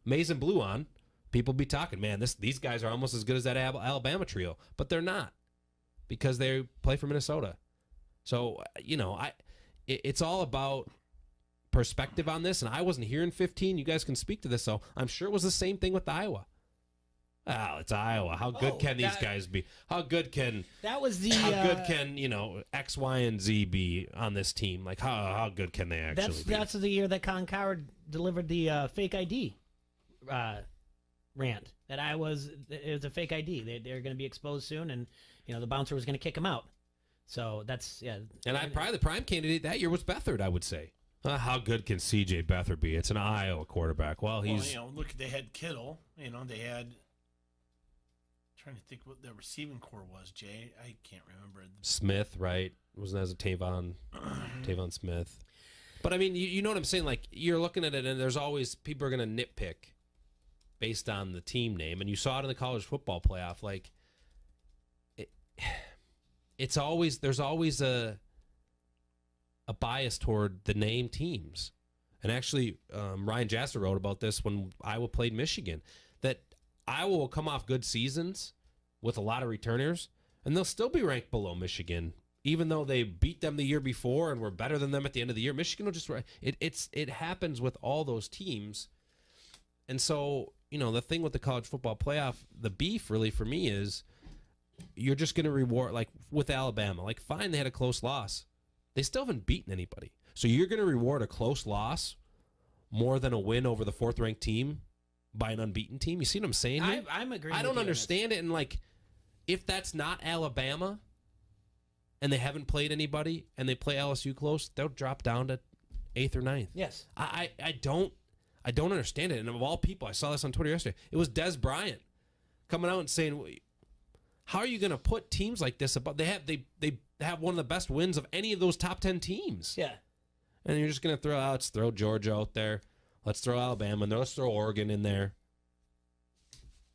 maize and blue on, people would be talking, man, these guys are almost as good as that Alabama trio. But they're not, because they play for Minnesota. So, it's all about perspective on this, and I wasn't here in 15. You guys can speak to this, so I'm sure it was the same thing with Iowa. Oh, it's Iowa. How good can these guys be? How good can X, Y, and Z be on this team? Like how good can they actually be? That's the year that Colin Coward delivered the fake ID rant. That it was a fake ID. They're going to be exposed soon, and the bouncer was going to kick him out. So that's And probably the prime candidate that year was Beathard, I would say. How good can C.J. Beathard be? It's an Iowa quarterback. Look, they had Kittle. They had. Trying to think what the receiving core was, Jay. I can't remember. Smith, right? Wasn't as a Tavon Smith. But I mean, you know what I'm saying? Like, you're looking at it, and there's always people are going to nitpick based on the team name, and you saw it in the college football playoff. Like, there's always a bias toward the name teams. And actually, Ryan Jasser wrote about this when Iowa played Michigan, that Iowa will come off good seasons with a lot of returners, and they'll still be ranked below Michigan, even though they beat them the year before and were better than them at the end of the year. Michigan will just it happens with all those teams. And so, the thing with the college football playoff, the beef really for me is you're just going to reward, like with Alabama. Like, fine, they had a close loss. They still haven't beaten anybody. So you're going to reward a close loss more than a win over the 4th-ranked team by an unbeaten team. You see what I'm saying here? I'm agreeing. I don't understand it. And like, if that's not Alabama and they haven't played anybody and they play LSU close, they'll drop down to 8th or 9th. Yes. I don't understand it. And of all people, I saw this on Twitter yesterday. It was Des Bryant coming out and saying, how are you going to put teams like this above? They have one of the best wins of any of those top 10 teams. Yeah. And you're just going to let's throw Georgia out there. Let's throw Alabama, and let's throw Oregon in there.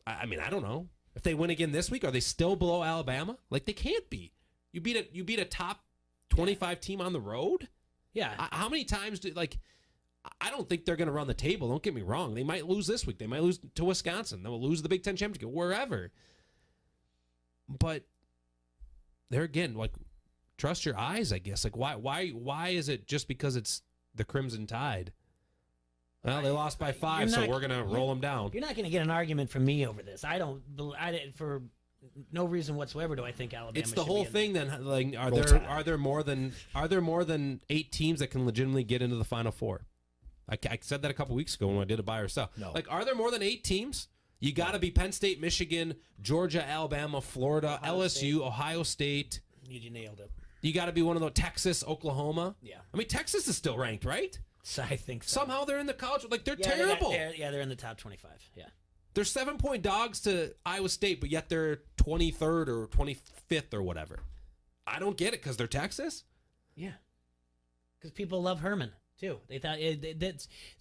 I mean, I don't know. If they win again this week, are they still below Alabama? Like, they can't be. You beat a top 25 team on the road? Yeah. How many times I don't think they're going to run the table. Don't get me wrong. They might lose this week. They might lose to Wisconsin. They'll lose the Big Ten championship, wherever. But there again, like, trust your eyes, I guess. Like, why is it just because it's the Crimson Tide? Well, they lost by 5, so we're going to roll them down. You're not going to get an argument from me over this. For no reason whatsoever do I think Alabama. It's the whole thing. Then, like, are there more than 8 teams that can legitimately get into the Final Four? I said that a couple weeks ago when I did a buy or sell. No. Like, are there more than 8 teams? You got to be Penn State, Michigan, Georgia, Alabama, Florida, LSU, Ohio State. You nailed it. You got to be one of those. Texas, Oklahoma. Yeah. I mean, Texas is still ranked, right? So I think so. Somehow they're in the college. Like, they're terrible. They're in the top 25. Yeah. They're 7-point dogs to Iowa State, but yet they're 23rd or 25th or whatever. I don't get it because they're Texas. Yeah. Because people love Herman. too. They thought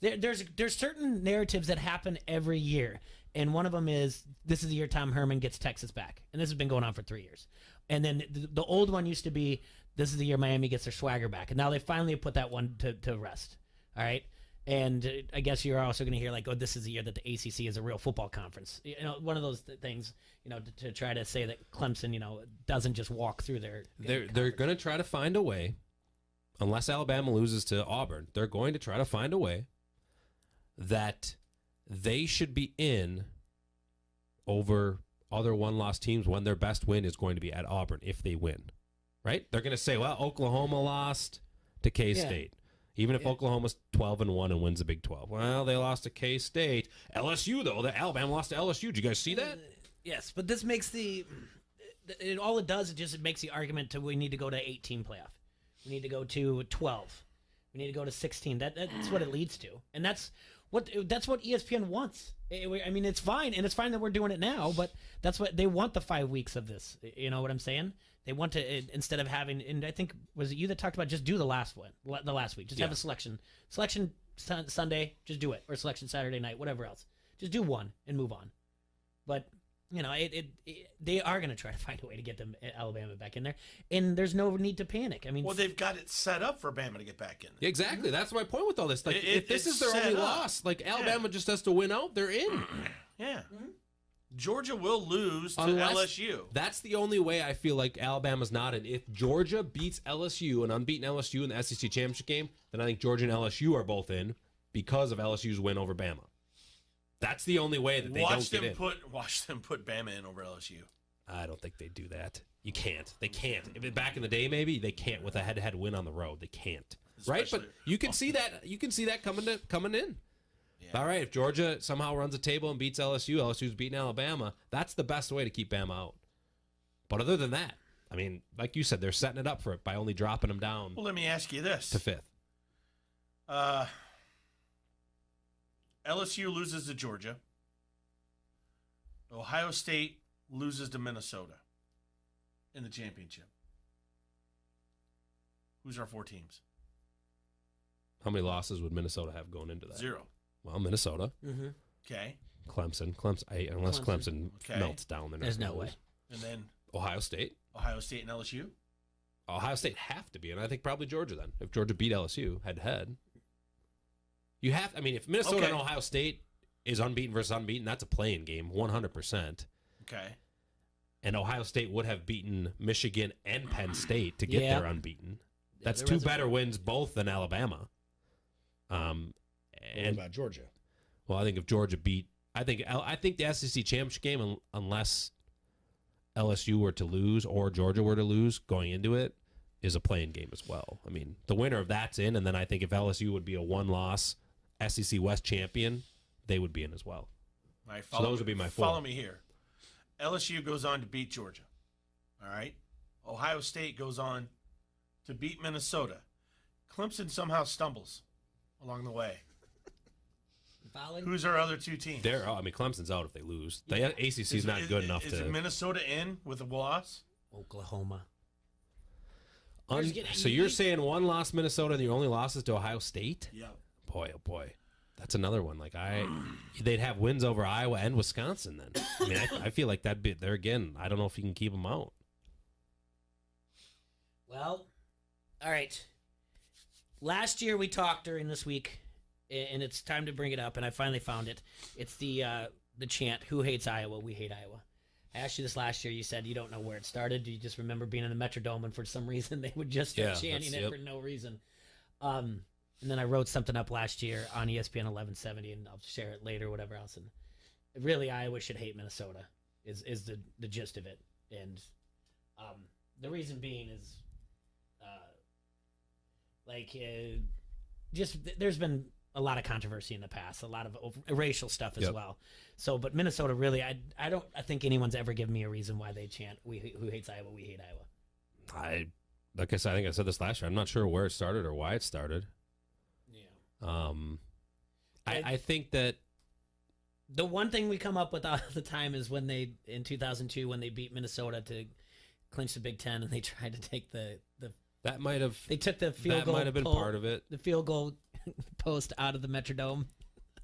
there's certain narratives that happen every year, and one of them is this is the year Tom Herman gets Texas back, and this has been going on for 3 years. And then the old one used to be this is the year Miami gets their swagger back, and now they finally put that one to rest. All right. And I guess you're also going to hear like, oh, this is the year that the ACC is a real football conference. One of those things, to try to say that Clemson, doesn't just walk through their. They're going to try to find a way, unless Alabama loses to Auburn. They're going to try to find a way that they should be in over other one-loss teams when their best win is going to be at Auburn if they win, right? They're going to say, well, Oklahoma lost to K-State. Even if Oklahoma's 12-1 and wins the Big 12. Well, they lost to K-State. LSU, though, Alabama lost to LSU. Did you guys see that? Yes, but this makes all it does is just makes the argument to we need to go to 18 playoff. We need to go to 12. We need to go to 16. That's what it leads to. And that's what ESPN wants. I mean, it's fine, and it's fine that we're doing it now, but that's what they want, the 5 weeks of this. You know what I'm saying? They want to, instead of having, and I think, was it you that talked about just do the last week. Just have a selection Sunday, just do it, or selection Saturday night, whatever else. Just do one and move on. But, they are going to try to find a way to get them Alabama back in there, and there's no need to panic. I mean, well, they've got it set up for Bama to get back in there. Exactly. That's my point with all this. Like, if this is their only loss, like Alabama just has to win out, they're in. Yeah. Mm-hmm. Georgia will lose to LSU. That's the only way I feel like Alabama's not in. If Georgia beats LSU, an unbeaten LSU in the SEC championship game, then I think Georgia and LSU are both in because of LSU's win over Bama. That's the only way that they don't get in. Watch them put Bama in over LSU. I don't think they do that. You can't. They can't. If back in the day, maybe they can't with a head-to-head win on the road. They can't. Right? But you can see that. You can see that coming in. Yeah. All right, if Georgia somehow runs a table and beats LSU's beating Alabama, that's the best way to keep Bama out. But other than that, I mean, like you said, they're setting it up for it by only dropping them down. Well, let me ask you this. To 5th. LSU loses to Georgia. Ohio State loses to Minnesota in the championship. Who's our 4 teams? How many losses would Minnesota have going into that? 0. Well, Minnesota. Mm-hmm. Okay. Clemson, unless Clemson melts down. There's no way. And then Ohio State. Ohio State and LSU? Ohio State have to be, and I think probably Georgia then. If Georgia beat LSU head-to-head. You have, I mean, if Minnesota and Ohio State is unbeaten versus unbeaten, that's a playing game, 100%. Okay. And Ohio State would have beaten Michigan and Penn State to get their unbeaten. That's 2 better wins both than Alabama. What about Georgia? Well, I think if Georgia beat, I think the SEC championship game, unless LSU were to lose or Georgia were to lose going into it, is a playing game as well. I mean, the winner of that's in, and then I think if LSU would be a 1-loss SEC West champion, they would be in as well. All right, so those would be my 4. Follow me here. LSU goes on to beat Georgia. All right. Ohio State goes on to beat Minnesota. Clemson somehow stumbles along the way. Who's our other 2 teams? Clemson's out if they lose. The ACC is not good enough to. Is Minnesota in with a loss? Oklahoma. So you're saying 1 loss Minnesota and your only losses to Ohio State? Yeah. Boy, oh boy. That's another one. Like they'd have wins over Iowa and Wisconsin then. I mean, I feel like that'd be there again. I don't know if you can keep them out. Well, all right. Last year we talked during this week, and it's time to bring it up, and I finally found it. It's the chant, "Who hates Iowa? We hate Iowa." I asked you this last year. You said you don't know where it started. Do you just remember being in the Metrodome and for some reason they would just start chanting it for no reason? And then I wrote something up last year on ESPN 1170, and I'll share it later, whatever else. And really, Iowa should hate Minnesota is the gist of it. And the reason being is there's been a lot of controversy in the past, a lot of racial stuff as well. So, but Minnesota really, I think anyone's ever given me a reason why they chant "Who hates Iowa? We hate Iowa." Like I said, I think I said this last year. I'm not sure where it started or why it started. Yeah. I think that the one thing we come up with all the time is when they, in 2002, when they beat Minnesota to clinch the Big Ten, and they tried to take the that might have they took the field goal. That might have been part of it. The field goal post out of the Metrodome.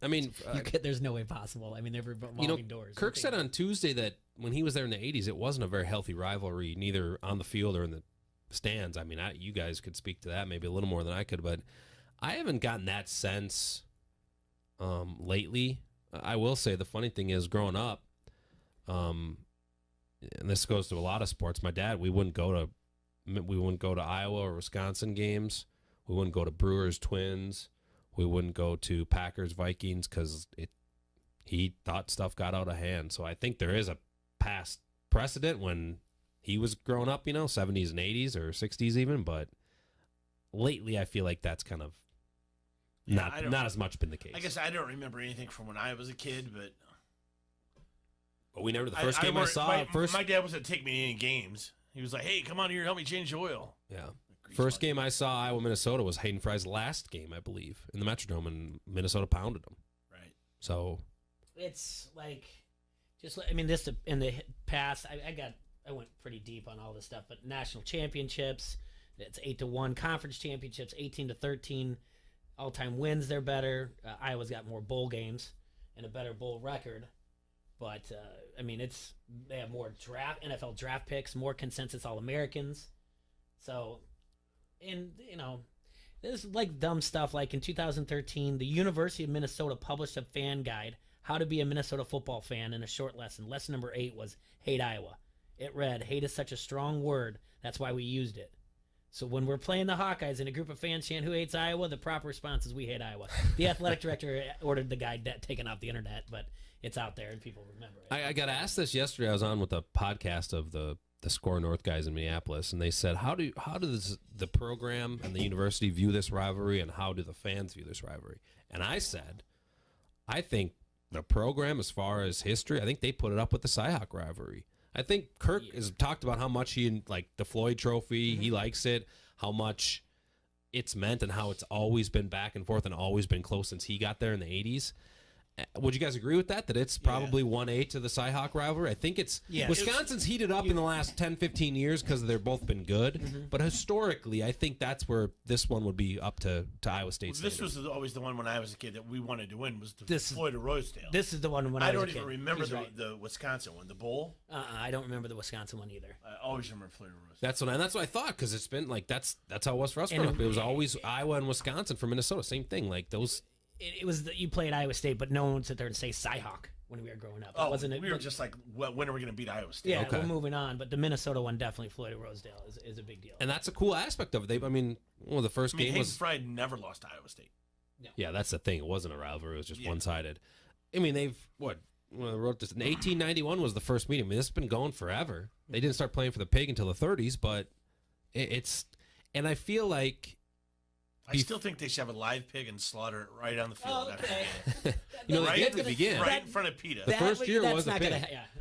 I mean, There's no way possible. I mean, they're revolving you know, doors. Kirk said on Tuesday that when he was there in the 80s, it wasn't a very healthy rivalry, neither on the field or in the stands. I mean, you guys could speak to that maybe a little more than I could, but I haven't gotten that sense lately. I will say the funny thing is, growing up, and this goes to a lot of sports. My dad, we wouldn't go to Iowa or Wisconsin games. We wouldn't go to Brewers Twins. We wouldn't go to Packers Vikings because he thought stuff got out of hand. So I think there is a past precedent when he was growing up, 70s and 80s or 60s even. But lately, I feel like that's kind of not as much been the case. I guess I don't remember anything from when I was a kid, but we never. The first game I saw, my dad was to take me to any games. He was like, "Hey, come on here, help me change the oil." Yeah. First game I saw Iowa Minnesota was Hayden Fry's last game, I believe, in the Metrodome, and Minnesota pounded them. Right. So it's like, this in the past, I went pretty deep on all this stuff, but national championships, it's 8-1 conference championships, 18-13 all-time wins. They're better. Iowa's got more bowl games and a better bowl record, but they have more NFL draft picks, more consensus All-Americans. So. And, this is like dumb stuff. Like in 2013, the University of Minnesota published a fan guide, How to Be a Minnesota Football Fan, in a short lesson. Lesson number 8 was Hate Iowa. It read, hate is such a strong word. That's why we used it. So when we're playing the Hawkeyes and a group of fans chant, who hates Iowa? The proper response is, we hate Iowa. The athletic director ordered the guide taken off the internet, but it's out there and people remember it. I got asked this yesterday. I was on with a podcast of the Score North guys in Minneapolis, and they said, how does the program and the university view this rivalry, and how do the fans view this rivalry? And I said, I think the program, as far as history, I think they put it up with the Cyhawk rivalry. I think Kirk has talked about how much he like the Floyd Trophy. Mm-hmm. He likes it, how much it's meant, and how it's always been back and forth and always been close since he got there in the 80s. Would you guys agree with that it's probably 1A to the Cyhawk rivalry? I think it's Wisconsin's heated up in the last 10, 15 years because they've both been good. Mm-hmm. But historically, I think that's where this one would be up to Iowa State. This was always the one when I was a kid that we wanted to win, was the Floyd of Rosedale. This is the one when I was a kid. I don't even remember the Wisconsin one, the bowl. I don't remember the Wisconsin one either. I always remember Floyd of Rosedale. That's what I thought, because it's been like that's how it was for us growing up. It was always Iowa and Wisconsin for Minnesota. Same thing. Like those. It was you played Iowa State, but no one would sit there and say Cyhawk when we were growing up. We were just like, when are we going to beat Iowa State? Yeah, we're moving on. But the Minnesota one, definitely Floyd of Rosedale, is a big deal. And that's a cool aspect of it. The first game was Hayden Fry never lost to Iowa State. No. Yeah, that's the thing. It wasn't a rivalry. It was just one-sided. They've when I wrote this in 1891 was the first meeting. This has been going forever. They didn't start playing for the Pig until the 30s, but it's and I feel like. I still think they should have a live pig and slaughter it right on the field. Okay. They get to begin. Right in front of PETA. The first year was a pig.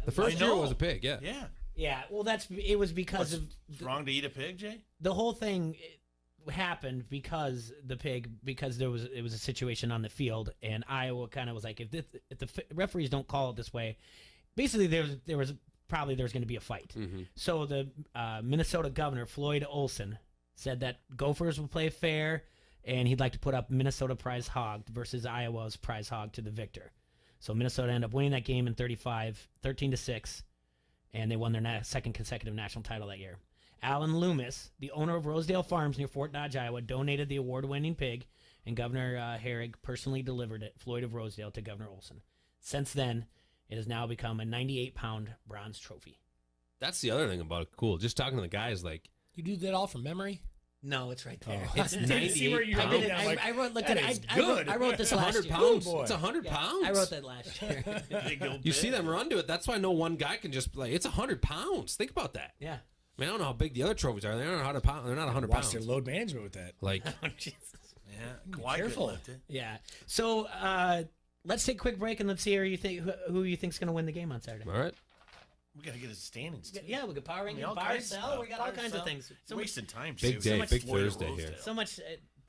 The first year was a pig, yeah. Yeah. Yeah, well, it was because of... It's wrong to eat a pig, Jay? The whole thing happened because it was a situation on the field, and Iowa kind of was like, if the referees don't call it this way, basically there was going to be a fight. Mm-hmm. So the Minnesota governor, Floyd Olson, said that Gophers would play fair, and he'd like to put up Minnesota prize hog versus Iowa's prize hog to the victor. So Minnesota ended up winning that game in 13-6, and they won their second consecutive national title that year. Alan Loomis, the owner of Rosedale Farms near Fort Dodge, Iowa, donated the award-winning pig, and Governor Herrig personally delivered it, Floyd of Rosedale, to Governor Olson. Since then, it has now become a 98-pound bronze trophy. That's the other thing about it. Cool. Just talking to the guys, like... You do that all from memory? No, it's right there. It's 98 pounds. I wrote this last year. Pounds. It's 100 pounds. I wrote that last year. You see them run to it. That's why no one guy can just play. It's 100 pounds. Think about that. Yeah. I don't know how big the other trophies are. They're not 100 pounds. They're not 100 pounds. Watch their load management with that. Like, oh, Jesus. Yeah. Be careful. Yeah. So let's take a quick break and let's see who you think's going to win the game on Saturday. All right. We got to get his standings, too. Yeah, we got power ranking, bar sell. We got all kinds of things. So wasting time, big day, so big Thursday here. So much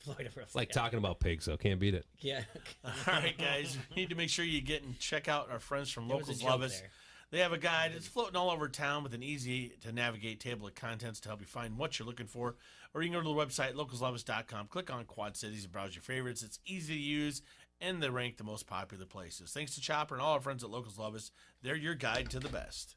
Floyd of Rosedale. Like talking about pigs, so can't beat it. Yeah. All right, guys. We need to make sure you get and check out our friends from Locals Love Us. They have a guide. It's floating all over town with an easy-to-navigate table of contents to help you find what you're looking for. or you can go to the website, localslovis.com, click on Quad Cities and browse your favorites. It's easy to use, and they rank the most popular places. Thanks to Chopper and all our friends at Locals Lovis. They're your guide to the best.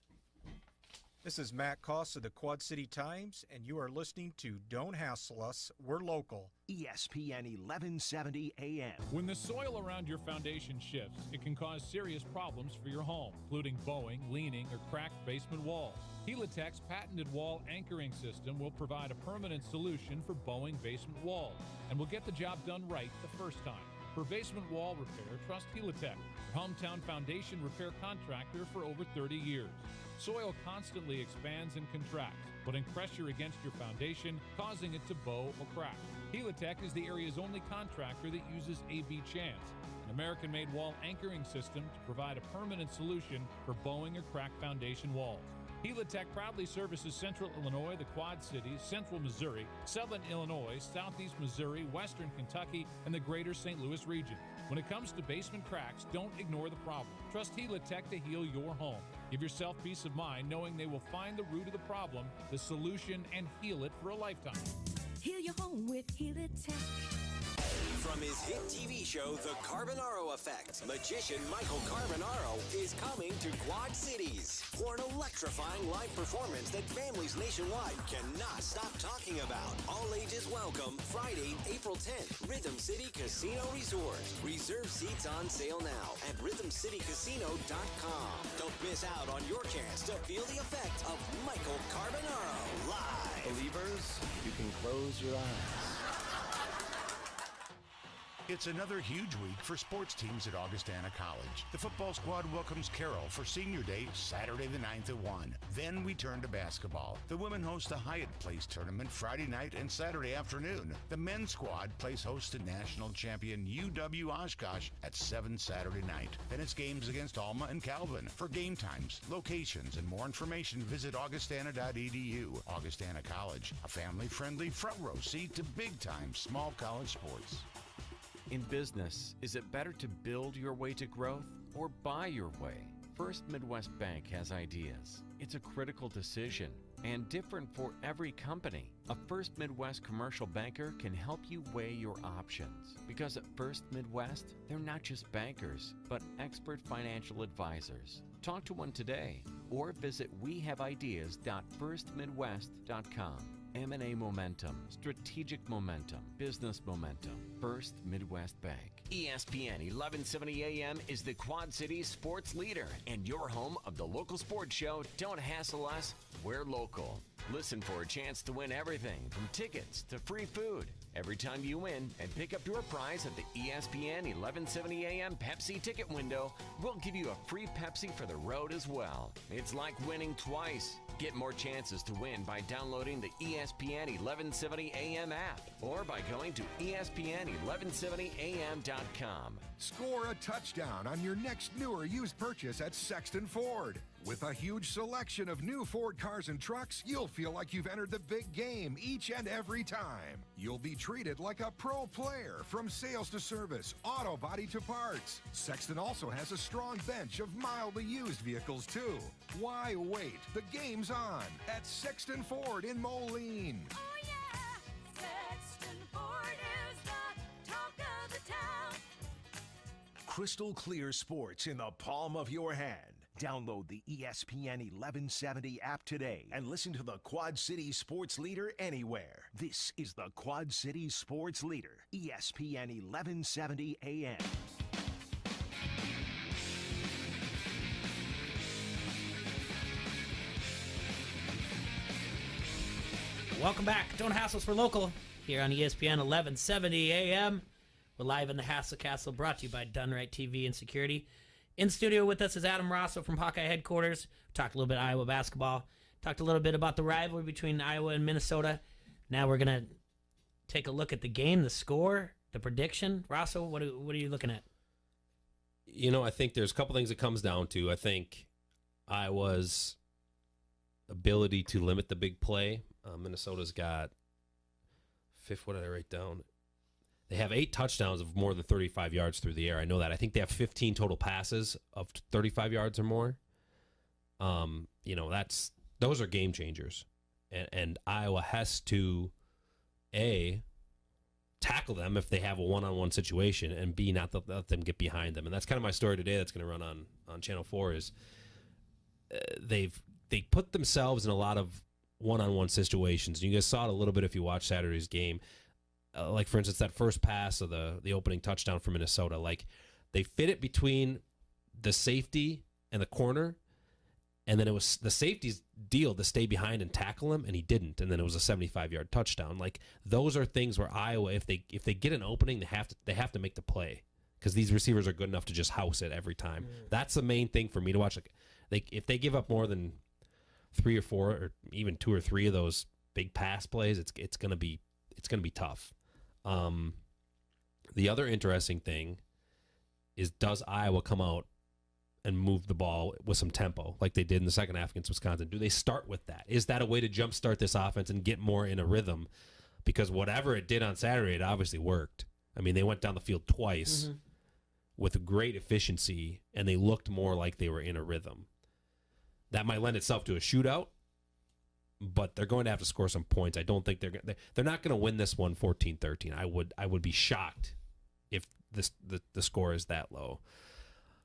This is Matt Koss of the Quad City Times, and you are listening to Don't Hassle Us, We're Local. ESPN 1170 AM. When the soil around your foundation shifts, it can cause serious problems for your home, including bowing, leaning, or cracked basement walls. Helitech's patented wall anchoring system will provide a permanent solution for bowing basement walls and will get the job done right the first time. For basement wall repair, trust Helitech, your hometown foundation repair contractor for over 30 years. Soil constantly expands and contracts, putting pressure against your foundation, causing it to bow or crack. Helitech is the area's only contractor that uses AB Chance, an American-made wall anchoring system to provide a permanent solution for bowing or cracked foundation walls. Helitech proudly services Central Illinois, the Quad Cities, Central Missouri, Southern Illinois, Southeast Missouri, Western Kentucky, and the greater St. Louis region. When it comes to basement cracks, don't ignore the problem. Trust Helitech to heal your home. Give yourself peace of mind knowing they will find the root of the problem, the solution, and heal it for a lifetime. Heal your home with Helitech. From his hit TV show, The Carbonaro Effect, magician Michael Carbonaro is coming to Quad Cities for an electrifying live performance that families nationwide cannot stop talking about. All ages welcome, Friday, April 10th, Rhythm City Casino Resort. Reserve seats on sale now at rhythmcitycasino.com. Don't miss out on your chance to feel the effect of Michael Carbonaro live. Believers, you can close your eyes. It's another huge week for sports teams at Augustana College. The football squad welcomes Carroll for Senior Day, Saturday the 9th at 1. Then we turn to basketball. The women host the Hyatt Place tournament Friday night and Saturday afternoon. The men's squad plays host to national champion UW Oshkosh at 7 Saturday night. Then it's games against Alma and Calvin. For game times, locations, and more information, visit augustana.edu. Augustana College, a family-friendly front row seat to big-time small college sports. In business, is it better to build your way to growth or buy your way? First Midwest Bank has ideas. It's a critical decision and different for every company. A First Midwest commercial banker can help you weigh your options. Because at First Midwest, they're not just bankers, but expert financial advisors. Talk to one today or visit wehaveideas.firstmidwest.com. M&A momentum, strategic momentum, business momentum. First Midwest Bank. ESPN 1170 AM is the Quad Cities sports leader and your home of the local sports show. Don't hassle us, we're local. Listen for a chance to win everything from tickets to free food. Every time you win and pick up your prize at the ESPN 1170 AM Pepsi ticket window, we'll give you a free Pepsi for the road as well. It's like winning twice. Get more chances to win by downloading the ESPN 1170 AM app or by going to ESPN1170am.com. Score a touchdown on your next new or used purchase at Sexton Ford. With a huge selection of new Ford cars and trucks, you'll feel like you've entered the big game each and every time. You'll be treated like a pro player from sales to service, auto body to parts. Sexton also has a strong bench of mildly used vehicles too. Why wait? The game's on at Sexton Ford in Moline. Oh yeah, Sexton Ford is the talk of the town. Crystal clear sports in the palm of your hand. Download the ESPN 1170 app today and listen to the Quad Cities sports leader anywhere. This is the Quad Cities sports leader, ESPN 1170 AM. Welcome back. Don't Hassle us, we're local here on ESPN 1170 AM. We're live in the Hassle Castle, brought to you by Done Right TV and Security. In studio with us is Adam Rosso from Hawkeye Headquarters. Talked a little bit Iowa basketball. Talked a little bit about the rivalry between Iowa and Minnesota. Now we're going to take a look at the game, the score, the prediction. Rosso, what are you looking at? You know, I think there's a couple things it comes down to. I think Iowa's ability to limit the big play. Minnesota's got what did I write down? They have 8 touchdowns of more than 35 yards through the air. I know that. I think they have 15 total passes of 35 yards or more. You know, those are game changers. And Iowa has to A, tackle them if they have a one-on-one situation, and B, not let them get behind them. And that's kind of my story today that's going to run on Channel 4 is they put themselves in a lot of one-on-one situations. You guys saw it a little bit if you watched Saturday's game. Like, for instance, that first pass of the opening touchdown for Minnesota. Like, they fit it between the safety and the corner, and then it was the safety's deal to stay behind and tackle him, and he didn't. And then it was a 75-yard touchdown. Like, those are things where Iowa, if they get an opening, they have to make the play because these receivers are good enough to just house it every time. That's the main thing for me to watch. Like, if they give up more than 3 or 4 or even 2 or 3 of those big pass plays, it's gonna be tough. The other interesting thing is, does Iowa come out and move the ball with some tempo like they did in the second half against Wisconsin? Do they start with that? Is that a way to jumpstart this offense and get more in a rhythm? Because whatever it did on Saturday, it obviously worked. I mean, they went down the field twice with great efficiency, and they looked more like they were in a rhythm. That might lend itself to a shootout, but they're going to have to score some points. I don't think they're not going to win this one 14-13. I would be shocked if the score is that low.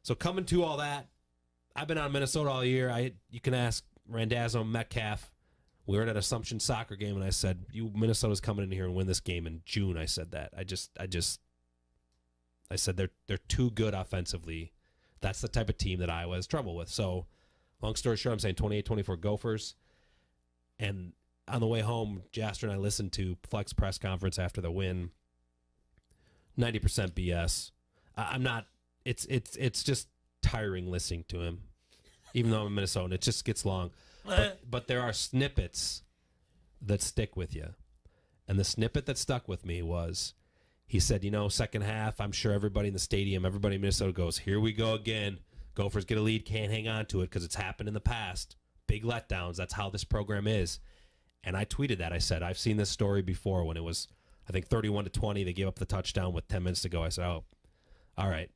So coming to all that, I've been on Minnesota all year. You can ask Randazzo, Metcalf. We were at an Assumption soccer game, and I said, Minnesota's coming in here and win this game in June. I said that. I said they're too good offensively. That's the type of team that Iowa has trouble with. So long story short, I'm saying 28-24 Gophers. And on the way home, Jasper and I listened to Fleck's press conference after the win. 90% BS. I'm not. It's just tiring listening to him, even though I'm in Minnesota. It just gets long. But there are snippets that stick with you. And the snippet that stuck with me was, he said, second half, I'm sure everybody in the stadium, everybody in Minnesota goes, here we go again. Gophers get a lead, can't hang on to it because it's happened in the past. Big letdowns. That's how this program is. And I tweeted that. I said, I've seen this story before when it was, I think, 31-20. They gave up the touchdown with 10 minutes to go. I said, oh, all right.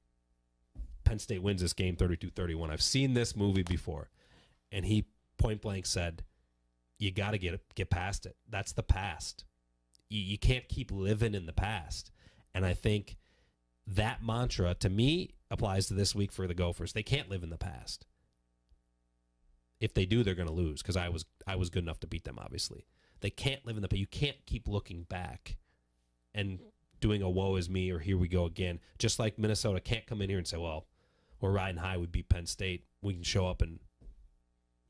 Penn State wins this game 32-31. I've seen this movie before. And he point blank said, you got to get past it. That's the past. You can't keep living in the past. And I think that mantra, to me, applies to this week for the Gophers. They can't live in the past. If they do, they're going to lose because I was good enough to beat them, obviously. They can't live in the past. You can't keep looking back and doing a woe is me or here we go again. Just like Minnesota can't come in here and say, well, we're riding high. We beat Penn State. We can show up and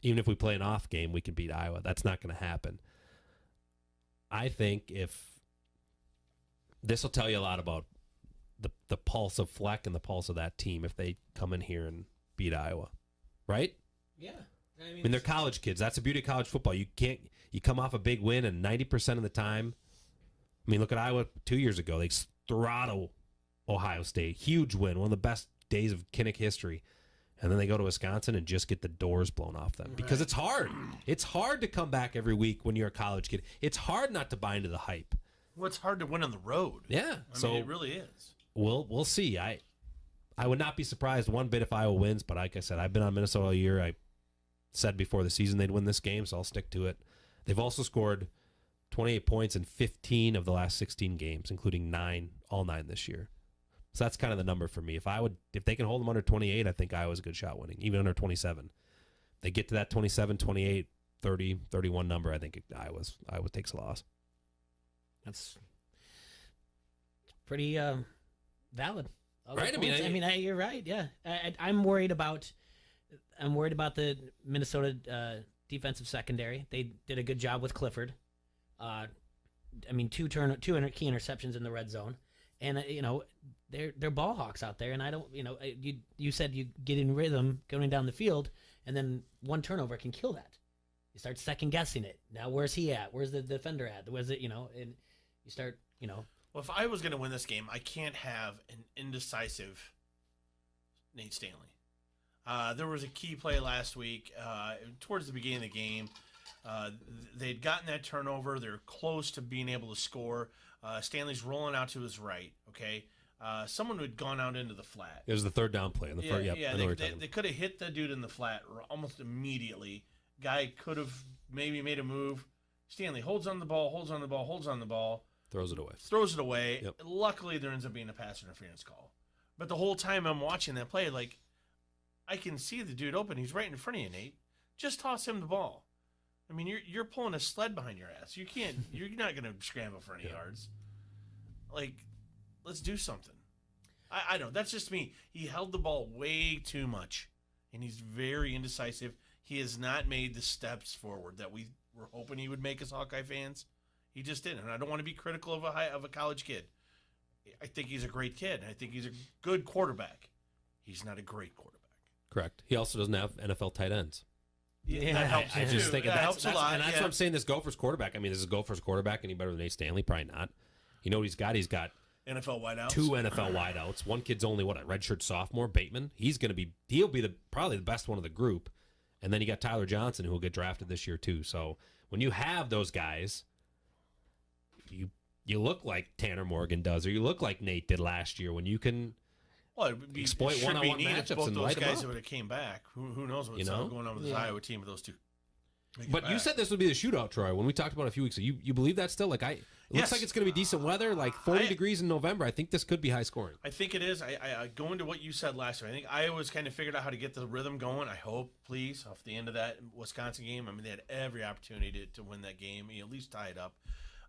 even if we play an off game, we can beat Iowa. That's not going to happen. I think if this will tell you a lot about the pulse of Fleck and the pulse of that team if they come in here and beat Iowa, right? Yeah. I mean, they're college kids. That's the beauty of college football. You come off a big win, and 90% of the time, I mean, look at Iowa 2 years ago. They throttle Ohio State. Huge win, one of the best days of Kinnick history. And then they go to Wisconsin and just get the doors blown off them because it's hard. It's hard to come back every week when you're a college kid. It's hard not to buy into the hype. Well, it's hard to win on the road. Yeah. I mean, it really is. We'll see. I would not be surprised one bit if Iowa wins, but like I said, I've been on Minnesota all year. I said before the season they'd win this game, so I'll stick to it. They've also scored 28 points in 15 of the last 16 games, including all 9 this year. So that's kind of the number for me. If they can hold them under 28, I think Iowa's a good shot winning, even under 27. They get to that 27, 28, 30, 31 number, I think Iowa takes a loss. That's pretty valid. Right? I mean, you're right. Yeah, I'm worried about the Minnesota defensive secondary. They did a good job with Clifford. I mean, two key interceptions in the red zone, and they're ball hawks out there. And I don't, you said you get in rhythm going down the field, and then one turnover can kill that. You start second guessing it. Now, where's he at? Where's the defender at? Was it, and you start, Well, if I was going to win this game, I can't have an indecisive Nate Stanley. There was a key play last week towards the beginning of the game. They'd gotten that turnover. They're close to being able to score. Stanley's rolling out to his right, okay? Someone had gone out into the flat. It was the third down play. They could have hit the dude in the flat almost immediately. Guy could have maybe made a move. Stanley holds on the ball. Throws it away. Yep. Luckily, there ends up being a pass interference call. But the whole time I'm watching that play, like, I can see the dude open. He's right in front of you, Nate. Just toss him the ball. I mean, you're pulling a sled behind your ass. You can't. You're not going to scramble for any yards. Like, let's do something. I don't. That's just me. He held the ball way too much, and he's very indecisive. He has not made the steps forward that we were hoping he would make as Hawkeye fans. He just didn't. And I don't want to be critical of a college kid. I think he's a great kid. I think he's a good quarterback. He's not a great quarterback. Correct. He also doesn't have NFL tight ends. Yeah, that helps. I just think that helps a lot. And that's what I'm saying. This Gophers quarterback. I mean, is this Gophers quarterback any better than Nate Stanley? Probably not. You know what he's got? He's got NFL wideouts. 2 NFL wideouts. One kid's only a redshirt sophomore, Bateman. He'll be probably the best one of the group. And then you got Tyler Johnson, who will get drafted this year too. So when you have those guys, you look like Tanner Morgan does, or you look like Nate did last year. When you can exploit one-on-one matchups both and those light them guys up. would have came back. Who knows what's going on with this Iowa team with those two? But you said this would be the shootout, Troy. When we talked about it a few weeks ago, you believe that still? It looks like it's going to be decent weather, like 40 degrees in November. I think this could be high scoring. I think it is. I go into what you said last year. I think Iowa's kind of figured out how to get the rhythm going. I hope, please, off the end of that Wisconsin game. I mean, they had every opportunity to win that game, at least tie it up.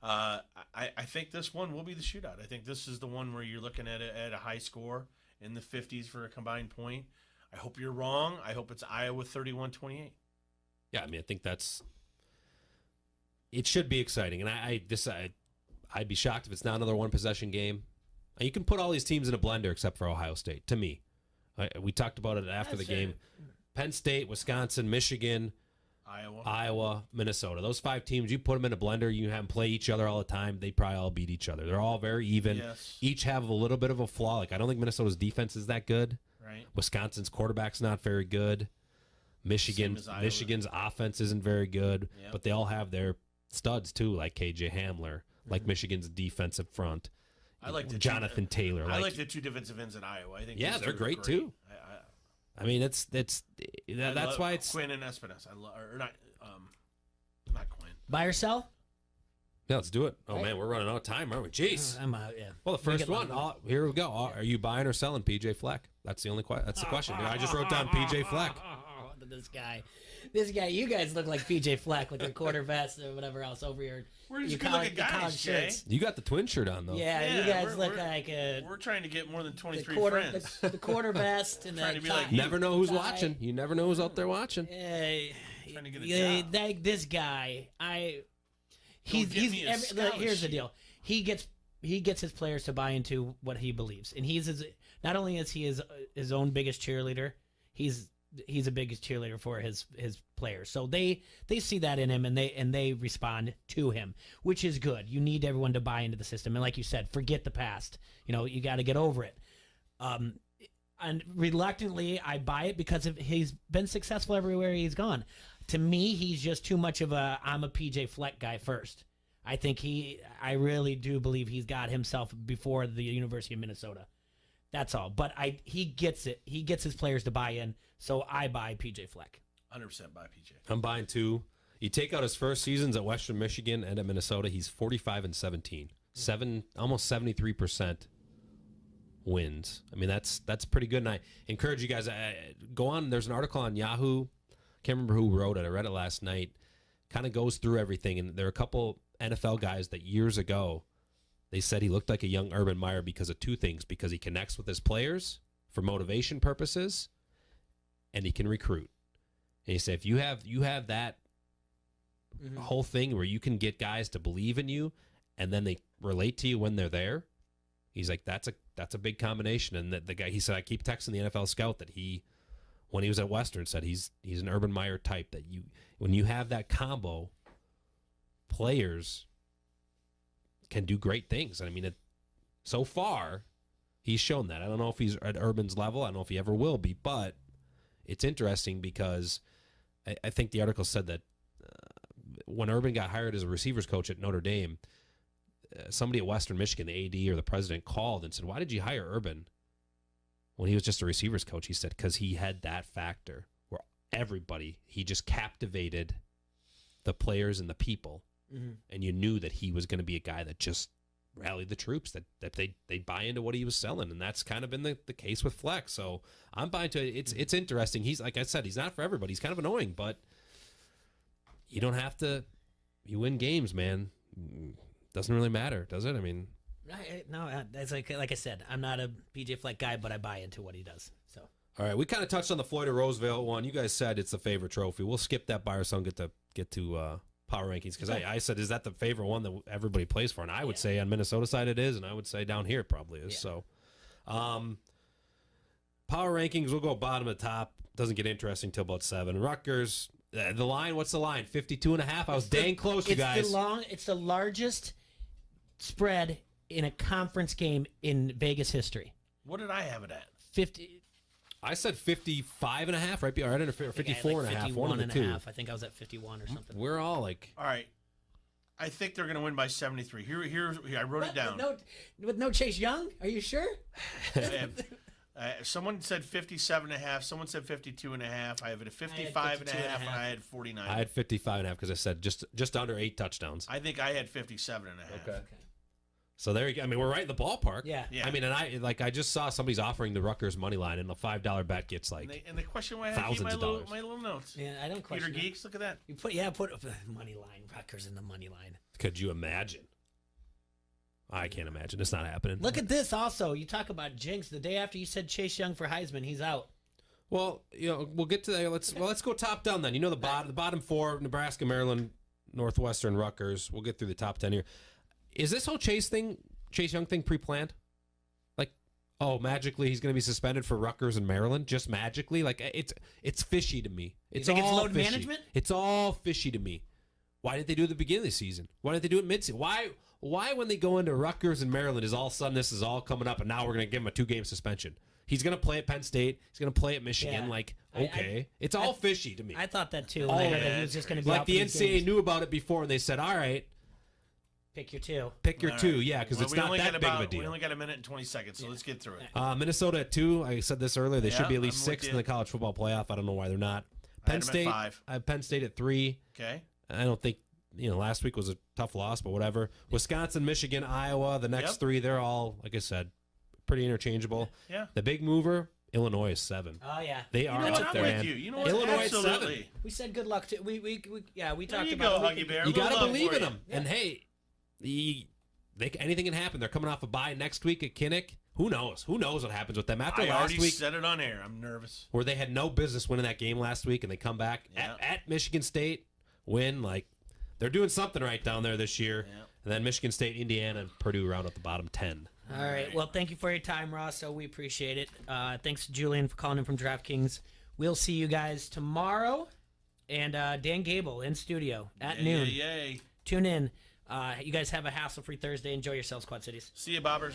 I think this one will be the shootout. I think this is the one where you're looking at a high score in the 50s for a combined point. I hope you're wrong. I hope it's Iowa 31-28. Yeah, I mean, I think it should be exciting, and I'd be shocked if it's not another one-possession game. You can put all these teams in a blender except for Ohio State, to me. We talked about it after the game. Penn State, Wisconsin, Michigan, Iowa, Minnesota. Those 5 teams, you put them in a blender, you have them play each other all the time, they probably all beat each other. They're all very even. Yes. Each have a little bit of a flaw. Like, I don't think Minnesota's defense is that good. Right. Wisconsin's quarterback's not very good. Michigan's offense isn't very good, but they all have their studs too, like KJ Hamler, like Michigan's defensive front. I like Jonathan Taylor. I like the 2 defensive ends in Iowa. I think they're great too. I mean, that's why it's Quinn and Espn. Or not Quinn. Buy or sell? Yeah, let's do it. Oh man, we're running out of time, aren't we? Jeez. I'm out. Yeah. Well, the first one. Here we go. Are you buying or selling PJ Fleck? That's the only question. That's the question. I just wrote down PJ Fleck. This guy, you guys look like PJ Fleck with your quarter vest or whatever else over your college shirts. You got the twin shirt on though. Yeah, you guys look like we're trying to get more than 23 friends. The quarter vest and trying to be like never know who's watching. You never know who's out there watching. Trying to get a job. This guy, here's the deal. He gets his players to buy into what he believes, and not only is he his own biggest cheerleader, he's the biggest cheerleader for his players. So they see that in him, and they respond to him, which is good. You need everyone to buy into the system, and like you said, forget the past. You got to get over it. And reluctantly, I buy it because he's been successful everywhere he's gone. To me, he's just too much of I'm a PJ Fleck guy first. I really do believe he's got himself before the University of Minnesota. That's all. But he gets it. He gets his players to buy in. So I buy PJ Fleck. 100% buy PJ. I'm buying 2. You take out his first seasons at Western Michigan and at Minnesota, he's 45-17, almost 73% wins. I mean, that's pretty good. And I encourage you guys go on. There's an article on Yahoo. Can't remember who wrote it. I read it last night. Kind of goes through everything, and there are a couple NFL guys that years ago they said he looked like a young Urban Meyer because of 2 things: because he connects with his players for motivation purposes, and he can recruit. And he said if you have that whole thing where you can get guys to believe in you, and then they relate to you when they're there, he's like that's a big combination. And the guy, he said, I keep texting the NFL scout that when he was at Western, said he's an Urban Meyer type, that when you have that combo, players can do great things. I mean, so far, he's shown that. I don't know if he's at Urban's level. I don't know if he ever will be, but it's interesting because I think the article said that when Urban got hired as a receivers coach at Notre Dame, somebody at Western Michigan, the AD or the president, called and said, why did you hire Urban when he was just a receivers coach? He said, because he had that factor where he just captivated the players and the people. Mm-hmm. And you knew that he was going to be a guy that just rallied the troops, that they buy into what he was selling, and that's kind of been the case with Fleck. So I'm buying to it. It's interesting. He's, like I said, he's not for everybody. He's kind of annoying, but you don't have to. You win games, man. Doesn't really matter, does it? I mean, no, it's like I said, I'm not a PJ Fleck guy, but I buy into what he does. So. All right, we kind of touched on the Floyd of Roosevelt one. You guys said it's the favorite trophy. We'll skip that by ourselves and get to power rankings, because I said, is that the favorite one that everybody plays for? And I would say on Minnesota side it is, and I would say down here it probably is. So power rankings, we'll go bottom to top. Doesn't get interesting till about 7. Rutgers, the line, what's the line? 52.5. I was dang close, you guys. It's the largest spread in a conference game in Vegas history. What did I have it at? 50. I said 55.5, right? Or 54.5. One of the two. I think I was at 51 or something. We're all like, all right. I think they're going to win by 73. Here, I wrote it down. With no Chase Young? Are you sure? Someone said 57.5. Someone said 52.5. I have it at 55.5, and I had 49. I had 55.5 because I said just under 8 touchdowns. I think I had 57.5. Okay. So there you go. I mean, we're right in the ballpark. Yeah. I mean, and I just saw somebody's offering the Rutgers money line, and a $5 bet gets like and the question why I have thousands of dollars. My little notes. Yeah, I don't question Peter Geeks, look at that. You put money line, Rutgers in the money line. Could you imagine? I can't imagine. It's not happening. Look at this. Also, you talk about jinx. The day after you said Chase Young for Heisman, he's out. Well, we'll get to that. Let's go top down then. The bottom 4: Nebraska, Maryland, Northwestern, Rutgers. We'll get through the top 10 here. Is this whole Chase Young thing pre-planned? Like, magically he's going to be suspended for Rutgers and Maryland, just magically? Like, it's fishy to me. It's load fishy. Management? It's all fishy to me. Why didn't they do it at the beginning of the season? Why didn't they do it mid-season? Why when they go into Rutgers and Maryland is all of a sudden this is all coming up and now we're going to give him a 2-game suspension? He's going to play at Penn State. He's going to play at Michigan. Yeah. It's all fishy to me. I thought that too. When I heard that he was just going to be like out the for these NCAA games. knew about it before and they said, all right, pick your two. Yeah, because it's not that big of a deal. We only got a minute and 20 seconds, so let's get through it. Minnesota at 2. I said this earlier. They should be at least I'm with 6th in you. the college football playoff. I don't know why they're not. I Penn had them at State. 5. I have Penn State at 3. Okay. I don't think last week was a tough loss, but whatever. Wisconsin, Michigan, Iowa. The next 3, they're all, like I said, pretty interchangeable. Yeah. The big mover, Illinois is 7. Oh yeah, they are up there, man. You know what? Illinois Absolutely. is 7. We said good luck to we talked you about go, Huggy Bear. You got to Love believe for in you. them. And hey, anything can happen. They're coming off a bye next week at Kinnick. Who knows? Who knows what happens with them after I last already week? said it on air. I'm nervous. Where they had no business winning that game last week, and they come back at Michigan State, win. Like, they're doing something right down there this year. Yeah. And then Michigan State, Indiana, and Purdue round up the bottom 10. All right. Well, thank you for your time, Ross. So we appreciate it. Thanks to Julian for calling in from DraftKings. We'll see you guys tomorrow. And Dan Gable in studio at noon. Yay. Tune in. You guys have a hassle-free Thursday. Enjoy yourselves, Quad Cities. See you, Bobbers.